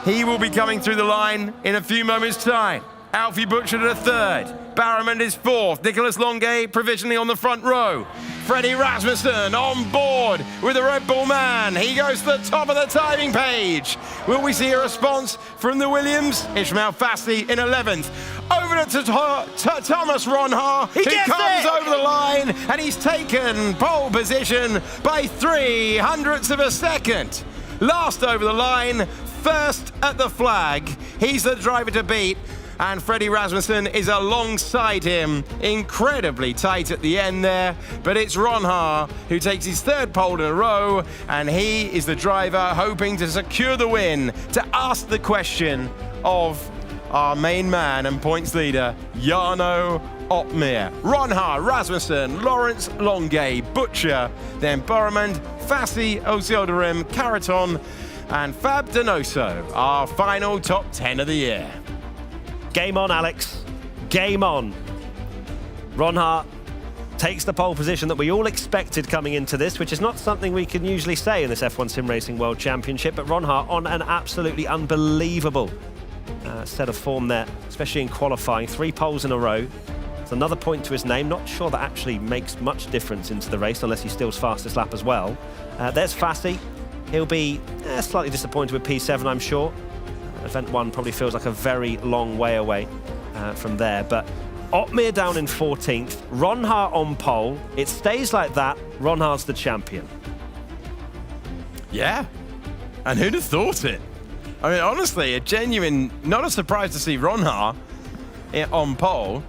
He will be coming through the line in a few moments' time. Alfie Butcher to third. Barrowman is fourth. Nicholas Longuet provisionally on the front row. Freddie Rasmussen on board with the Red Bull man. He goes to the top of the timing page. Will we see a response from the Williams? Ishmael Fassi in 11th. Over to Thomas Ron Haar, who comes over the line, and he's taken pole position by 0.03 of a second. Last over the line, first at the flag. He's the driver to beat. And Freddie Rasmussen is alongside him. Incredibly tight at the end there, but it's Ron Haar who takes his third pole in a row, and he is the driver hoping to secure the win, to ask the question of our main man and points leader, Jarno Opmeer. Ron Haar, Rasmussen, Lawrence, Longuet, Butcher, then Borremand, Fassi, Osildarim, Caraton, and Fab Donoso, our final top 10 of the year. Game on, Alex. Game on. Ron Haar takes the pole position that we all expected coming into this, which is not something we can usually say in this F1 Sim Racing World Championship, but Ron Haar on an absolutely unbelievable set of form there, especially in qualifying. 3 poles in a row. It's another point to his name. Not sure that actually makes much difference into the race, unless he steals fastest lap as well. There's Fassi. He'll be slightly disappointed with P7, I'm sure. Event 1 probably feels like a very long way away from there. But Opmeer down in 14th, Ron Haar on pole. It stays like that. Ron Haar's the champion. Yeah. And who'd have thought it? I mean, honestly, a genuine, not a surprise to see Ron Haar on pole,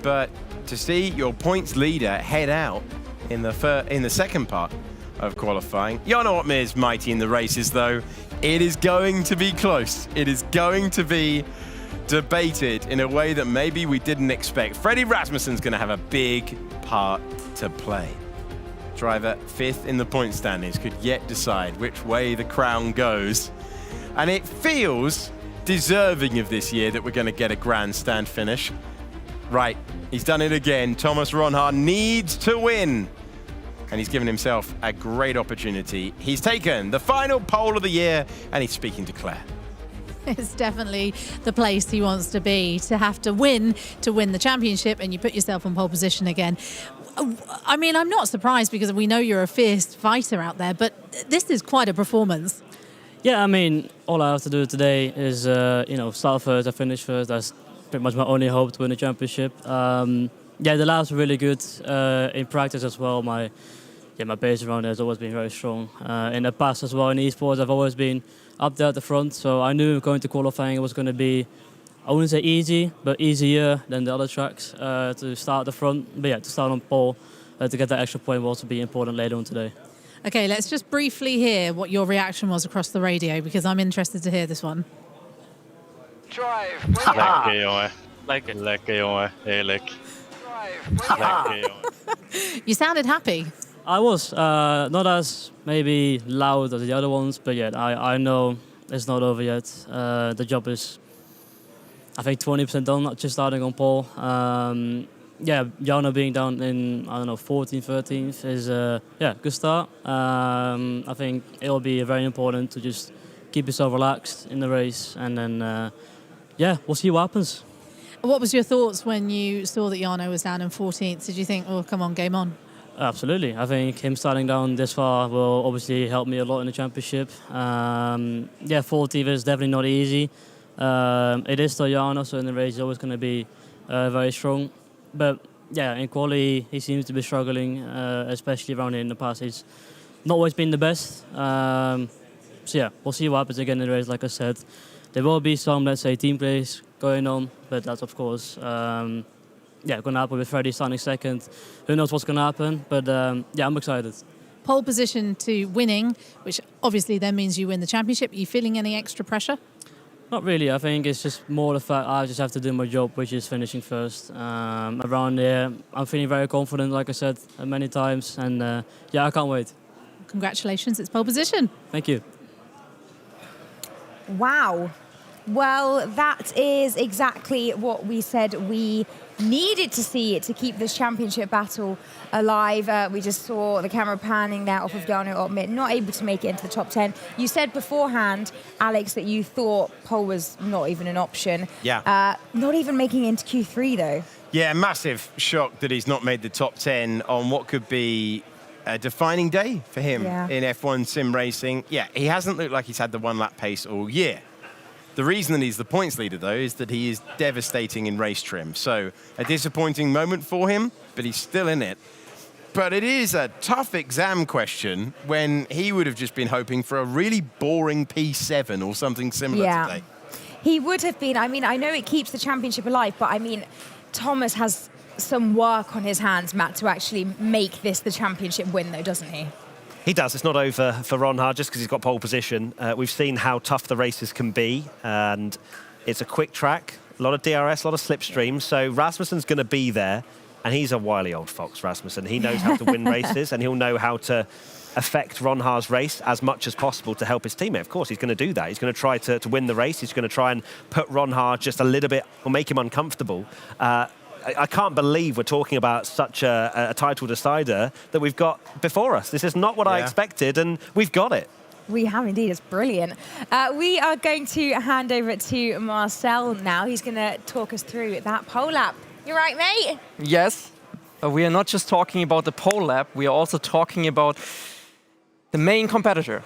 but to see your points leader head out in the second part of qualifying. Jarno Opmeer is mighty in the races, though. It is going to be close. It is going to be debated in a way that maybe we didn't expect. Freddie Rasmussen's going to have a big part to play. Driver 5th in the point standings could yet decide which way the crown goes. And it feels deserving of this year that we're going to get a grandstand finish. Right, he's done it again. Thomas Ron Haar needs to win. And he's given himself a great opportunity. He's taken the final pole of the year, and he's speaking to Claire. It's definitely the place he wants to be, to have to win the championship, and you put yourself on pole position again. I mean, I'm not surprised because we know you're a fierce fighter out there, but this is quite a performance. Yeah, I mean, all I have to do today is, start first and finish first. That's pretty much my only hope to win the championship. Yeah, the laps were really good in practice as well. My base around there has always been very strong. In the past as well, in esports, I've always been up there at the front. So I knew going to qualifying it was going to be, I wouldn't say easy, but easier than the other tracks to start at the front. But yeah, to start on pole, to get that extra point will also be important later on today. Okay, let's just briefly hear what your reaction was across the radio, because I'm interested to hear this one. Drive. Lekker jongen. Lekker jongen. Heerlijk. Lekker jongen. You sounded happy. I was not as maybe loud as the other ones, but yeah, I know it's not over yet. The job is, I think, 20% done, not just starting on pole. Yeah, Jarno being down in, 14th, 13th is good start. I think it will be very important to just keep yourself relaxed in the race, and then we'll see what happens. What was your thoughts when you saw that Jarno was down in 14th? Did you think, oh, come on, game on? Absolutely. I think him starting down this far will obviously help me a lot in the championship. 14th is definitely not easy. It is still Jarno, so in the race he's always going to be very strong. But yeah, in quali he seems to be struggling, especially around here in the past. He's not always been the best. We'll see what happens again in the race. Like I said, there will be some, let's say, team plays going on, but that's of course going to happen with Freddie starting second. Who knows what's going to happen? But yeah, I'm excited. Pole position to winning, which obviously then means you win the championship. Are you feeling any extra pressure? Not really. I think it's just more the fact I just have to do my job, which is finishing first. Around there, I'm feeling very confident, like I said many times. And yeah, I can't wait. Congratulations, it's pole position. Thank you. Wow. Well, that is exactly what we said we needed to see to keep this championship battle alive. We just saw the camera panning there off of Jarno Opmeer, not able to make it into the top 10. You said beforehand, Alex, that you thought pole was not even an option. Yeah. Not even making it into Q3, though. Yeah, massive shock that he's not made the top 10 on what could be a defining day for him in F1 sim racing. Yeah, he hasn't looked like he's had the one-lap pace all year. The reason that he's the points leader, though, is that he is devastating in race trim. So a disappointing moment for him, but he's still in it. But it is a tough exam question when he would have just been hoping for a really boring P7 or something similar today. He would have been. I mean, I know it keeps the championship alive, but I mean, Thomas has some work on his hands, Matt, to actually make this the championship win, though, doesn't he? He does. It's not over for Ron Haar just because he's got pole position. We've seen how tough the races can be, and it's a quick track, a lot of DRS, a lot of slipstreams. So Rasmussen's going to be there, and he's a wily old fox, Rasmussen. He knows how to win races, and he'll know how to affect Ron Haar's race as much as possible to help his teammate. Of course, he's going to do that. He's going to try to win the race. He's going to try and put Ron Haar just a little bit, or make him uncomfortable. I can't believe we're talking about such a title decider that we've got before us. This is not what I expected, and we've got it. We have indeed. It's brilliant. We are going to hand over to Marcel now. He's going to talk us through that pole lap. You right, mate? Yes. We are not just talking about the pole lap. We are also talking about the main competitor,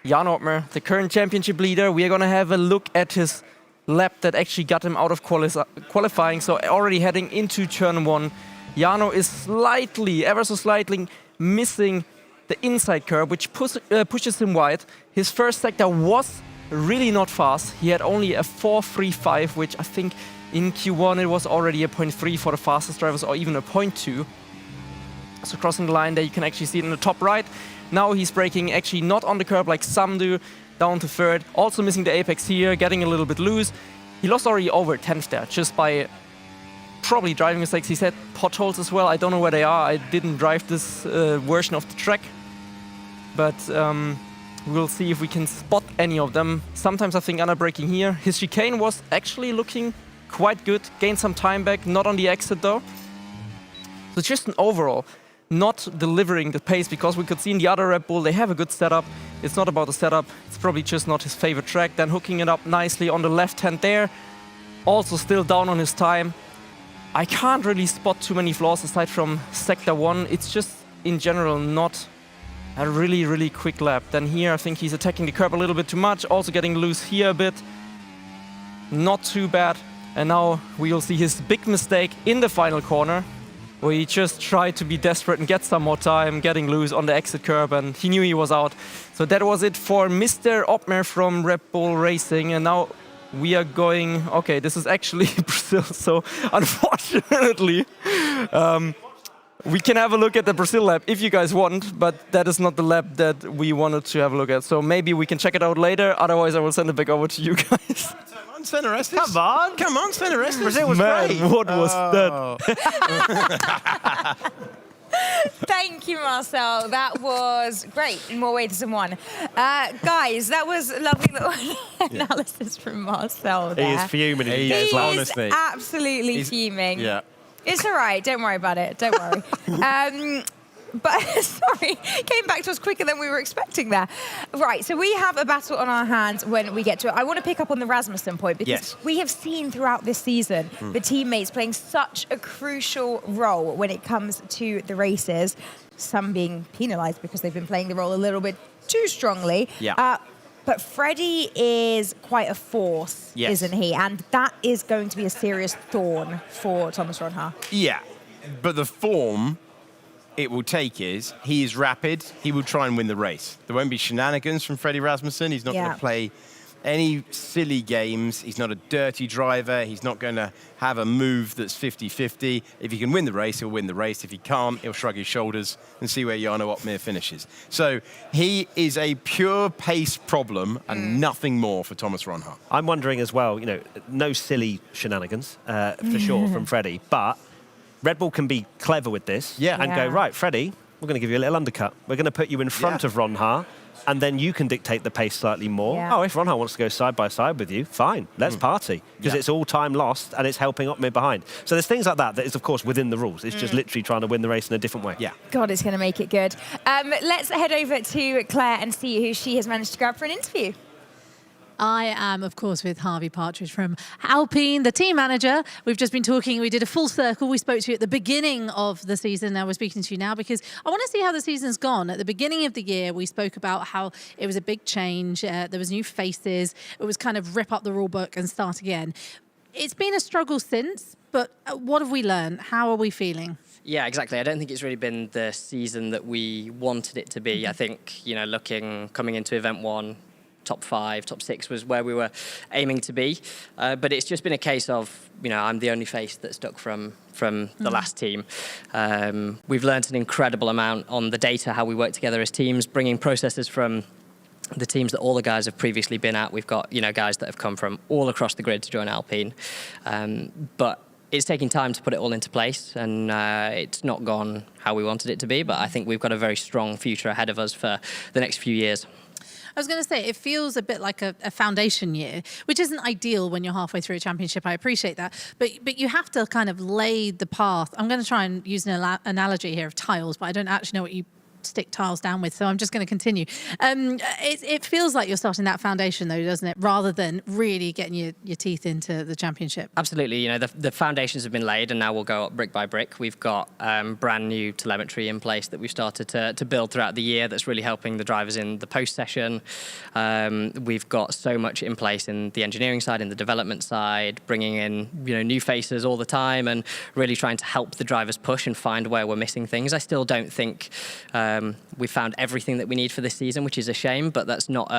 Jan Opmeer, the current championship leader. We are going to have a look at his lap that actually got him out of qualifying, so already heading into turn 1. Jarno is slightly, ever so slightly, missing the inside curb, which pushes him wide. His first sector was really not fast. He had only a 4.35, which I think in Q1 it was already a 0.3 for the fastest drivers, or even a 0.2. So crossing the line there, you can actually see it in the top right. Now he's braking actually not on the curb like some do, down to third, also missing the apex here, getting a little bit loose. He lost already over 10th there, just by probably driving mistakes. He said potholes as well. I don't know where they are. I didn't drive this version of the track, but we'll see if we can spot any of them. Sometimes I think under braking here. His chicane was actually looking quite good. Gained some time back, not on the exit though. So just an overall not delivering the pace, because we could see in the other Red Bull they have a good setup. It's not about the setup, it's probably just not his favorite track. Then hooking it up nicely on the left hand there, also still down on his time. I can't really spot too many flaws aside from sector 1. It's just in general not a really quick lap. Then here I think he's attacking the curb a little bit too much, also getting loose here a bit. Not too bad. And now we'll see his big mistake in the final corner, where he just tried to be desperate and get some more time, getting loose on the exit curb, and he knew he was out. So that was it for Mr. Opmeer from Red Bull Racing. And now we are going... Okay, this is actually Brazil, so unfortunately, we can have a look at the Brazil lap if you guys want, but that is not the lap that we wanted to have a look at. So maybe we can check it out later, otherwise I will send it back over to you guys. Senna Estes. Come on, Senna Estes. Brazil was great. What was that? Thank you, Marcel. That was great in more ways than one. Guys, that was a lovely little analysis from Marcel there. He is fuming. He is honestly. Absolutely fuming. Yeah. It's all right. Don't worry about it. Don't worry. But, sorry, came back to us quicker than we were expecting there. Right, so we have a battle on our hands when we get to it. I want to pick up on the Rasmussen point, because we have seen throughout this season the teammates playing such a crucial role when it comes to the races, some being penalised because they've been playing the role a little bit too strongly. Yeah. But Freddie is quite a force, isn't he? And that is going to be a serious thorn for Thomas Ron Haar. Yeah, but the form it will take is, he is rapid, he will try and win the race. There won't be shenanigans from Freddie Rasmussen. He's not going to play any silly games. He's not a dirty driver. He's not going to have a move that's 50-50. If he can win the race, he'll win the race. If he can't, he'll shrug his shoulders and see where Jarno Opmeer finishes. So he is a pure pace problem and nothing more for Thomas Ronhaar. I'm wondering as well, you know, no silly shenanigans, for sure, from Freddie, but Red Bull can be clever with this and go, right, Freddie, we're going to give you a little undercut. We're going to put you in front of Ronhaar, and then you can dictate the pace slightly more. Yeah. Oh, if Ronhaar wants to go side by side with you, fine, let's party. Because it's all time lost and it's helping Opmeer behind. So there's things like that that is, of course, within the rules. It's just literally trying to win the race in a different way. Yeah. God, it's going to make it good. Let's head over to Claire and see who she has managed to grab for an interview. I am, of course, with Harvey Partridge from Alpine, the team manager. We've just been talking. We did a full circle. We spoke to you at the beginning of the season. Now we're speaking to you now because I want to see how the season's gone. At the beginning of the year, we spoke about how it was a big change. There was new faces. It was kind of rip up the rule book and start again. It's been a struggle since, but what have we learned? How are we feeling? Yeah, exactly. I don't think it's really been the season that we wanted it to be. I think, you know, coming into event one, top 5, top 6 was where we were aiming to be. But it's just been a case of, you know, I'm the only face that stuck from the last team. We've learned an incredible amount on the data, how we work together as teams, bringing processes from the teams that all the guys have previously been at. We've got, you know, guys that have come from all across the grid to join Alpine. But it's taking time to put it all into place, and it's not gone how we wanted it to be, but I think we've got a very strong future ahead of us for the next few years. I was going to say, it feels a bit like a foundation year, which isn't ideal when you're halfway through a championship. I appreciate that. But you have to kind of lay the path. I'm going to try and use an analogy here of tiles, but I don't actually know what you stick tiles down with, so I'm just going to continue. It feels like you're starting that foundation, though, doesn't it? Rather than really getting your teeth into the championship. Absolutely. You know, the foundations have been laid, and now we'll go up brick by brick. We've got brand new telemetry in place that we've started to build throughout the year that's really helping the drivers in the post session. We've got so much in place in the engineering side, in the development side, bringing in, you know, new faces all the time and really trying to help the drivers push and find where we're missing things. I still don't think we found everything that we need for this season, which is a shame, but that's not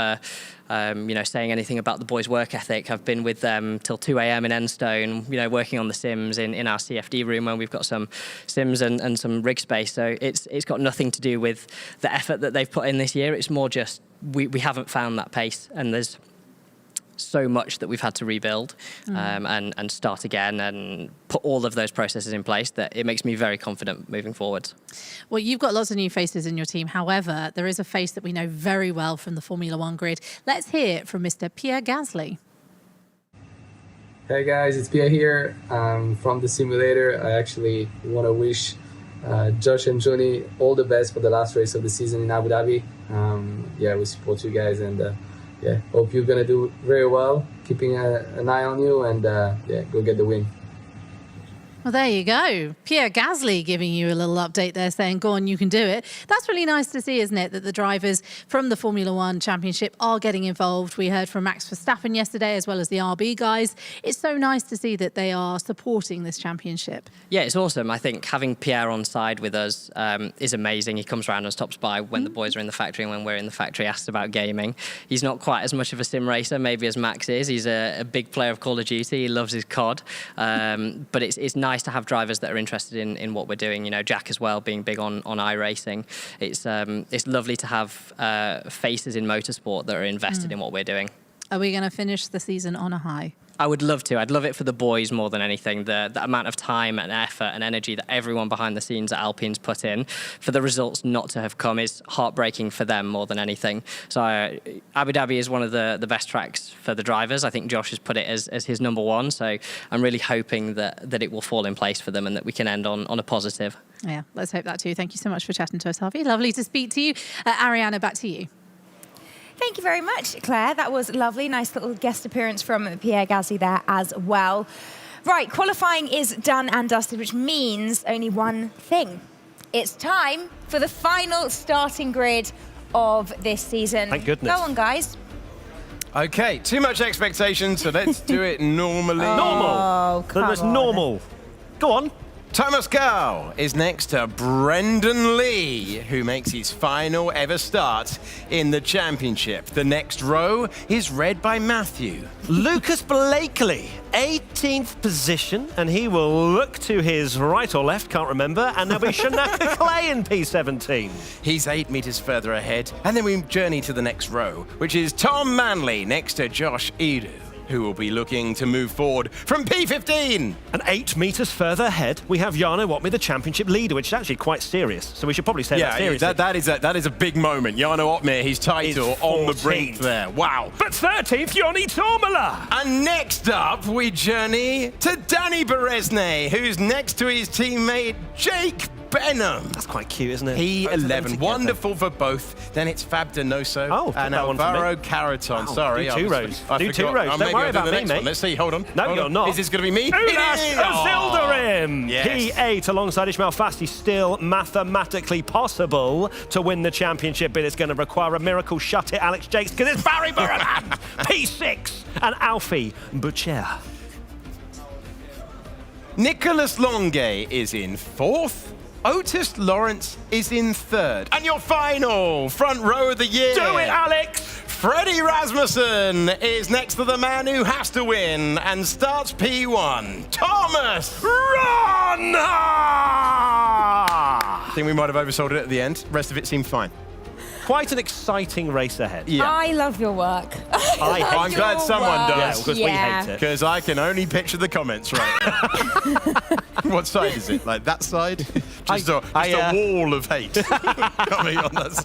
you know, saying anything about the boys' work ethic. I've been with them till 2 a.m. in Enstone, you know, working on the sims in our CFD room where we've got some sims and some rig space. So it's got nothing to do with the effort that they've put in this year. It's more just we haven't found that pace, and there's so much that we've had to rebuild and start again and put all of those processes in place that it makes me very confident moving forward. Well, you've got lots of new faces in your team. However, there is a face that we know very well from the Formula One grid. Let's hear it from Mr. Pierre Gasly. Hey guys, it's Pierre here from the simulator. I actually want to wish Josh and Johnny all the best for the last race of the season in Abu Dhabi. Yeah, we support you guys, and yeah, hope you're gonna do very well, keeping an eye on you, and yeah, go get the win. Well, there you go. Pierre Gasly giving you a little update there, saying, go on, you can do it. That's really nice to see, isn't it, that the drivers from the Formula One Championship are getting involved. We heard from Max Verstappen yesterday, as well as the RB guys. It's so nice to see that they are supporting this championship. Yeah, it's awesome. I think having Pierre on side with us is amazing. He comes around and stops by when the boys are in the factory and when we're in the factory, asks about gaming. He's not quite as much of a sim racer, maybe, as Max is. He's a big player of Call of Duty. He loves his COD. But it's nice to have drivers that are interested in what we're doing. You know, Jack as well, being big on iRacing. It's lovely to have faces in motorsport that are invested in what we're doing. Are we going to finish the season on a high? I would love to. I'd love it for the boys more than anything. The amount of time and effort and energy that everyone behind the scenes at Alpine's put in, for the results not to have come is heartbreaking for them more than anything. So Abu Dhabi is one of the best tracks for the drivers. I think Josh has put it as his number one. So I'm really hoping that it will fall in place for them and that we can end on a positive. Yeah, let's hope that too. Thank you so much for chatting to us, Harvey. Lovely to speak to you. Ariana, back to you. Thank you very much, Claire. That was lovely. Nice little guest appearance from Pierre Gasly there as well. Right, qualifying is done and dusted, which means only one thing. It's time for the final starting grid of this season. Thank goodness. Go on, guys. Okay, too much expectation, so let's do it normally. Oh, come That's on. normal. Go on. Thomas Gao is next to Brendan Lee, who makes his final ever start in the championship. The next row is read by Matthew. Lucas Blakely, 18th position, and he will look to his right or left, can't remember, and there'll be Shanaka Clay in P17. He's 8 meters further ahead, and then we journey to the next row, which is Tom Manley next to Josh Edu, who will be looking to move forward from P15. And 8 meters further ahead, we have Jarno Opmeer, the championship leader, which is actually quite serious. So we should probably say that seriously. That is a big moment. Jarno Opmeer, his title on the brink there. Wow. But 13th, Joni Tormala. And next up, we journey to Danny Berezne, who's next to his teammate Jake Benham. That's quite cute, isn't it? P11. Wonderful for both. Then it's Fab Donoso and Alvaro Caraton. Wow. Sorry. Do 2 rows. Do 2 rows. Don't worry about me, mate. Let's see. Hold on. No, you're not. Is this going to be me? Unas Azildarim. Yes. P8 alongside Ismail Fasti. Still mathematically possible to win the championship, but it's going to require a miracle. Shut it, Alex Jakes, because it's Barry Buraman. P6 and Alfie Butcher. Nicholas Longue is in 4th. Otis Lawrence is in 3rd. And your final front row of the year. Do it, Alex! Freddie Rasmussen is next to the man who has to win and starts P1. Thomas Ronha! I think we might have oversold it at the end. Rest of it seemed fine. Quite an exciting race ahead. Yeah. I love your work. I'm glad someone does. Yeah, because we hate it. Because I can only picture the comments right now. What side is it? Like that side? Just a wall of hate coming on us.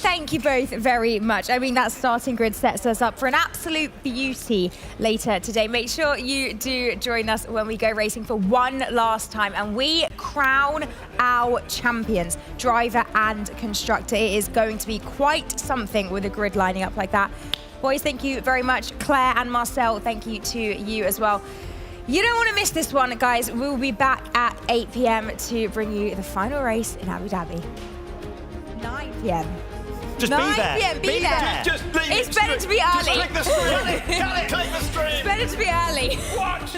Thank you both very much. I mean, that starting grid sets us up for an absolute beauty later today. Make sure you do join us when we go racing for one last time and we crown our champions, driver and constructor. It is going to be quite something with a grid lining up like that. Boys, thank you very much. Claire and Marcel, thank you to you as well. You don't want to miss this one, guys. We'll be back at 8 p.m. to bring you the final race in Abu Dhabi. 9 p.m. Just 9 be there. p.m. Be there. Just leave it's better to be early. Just click the stream. Click the stream. It's better to be early. Watch.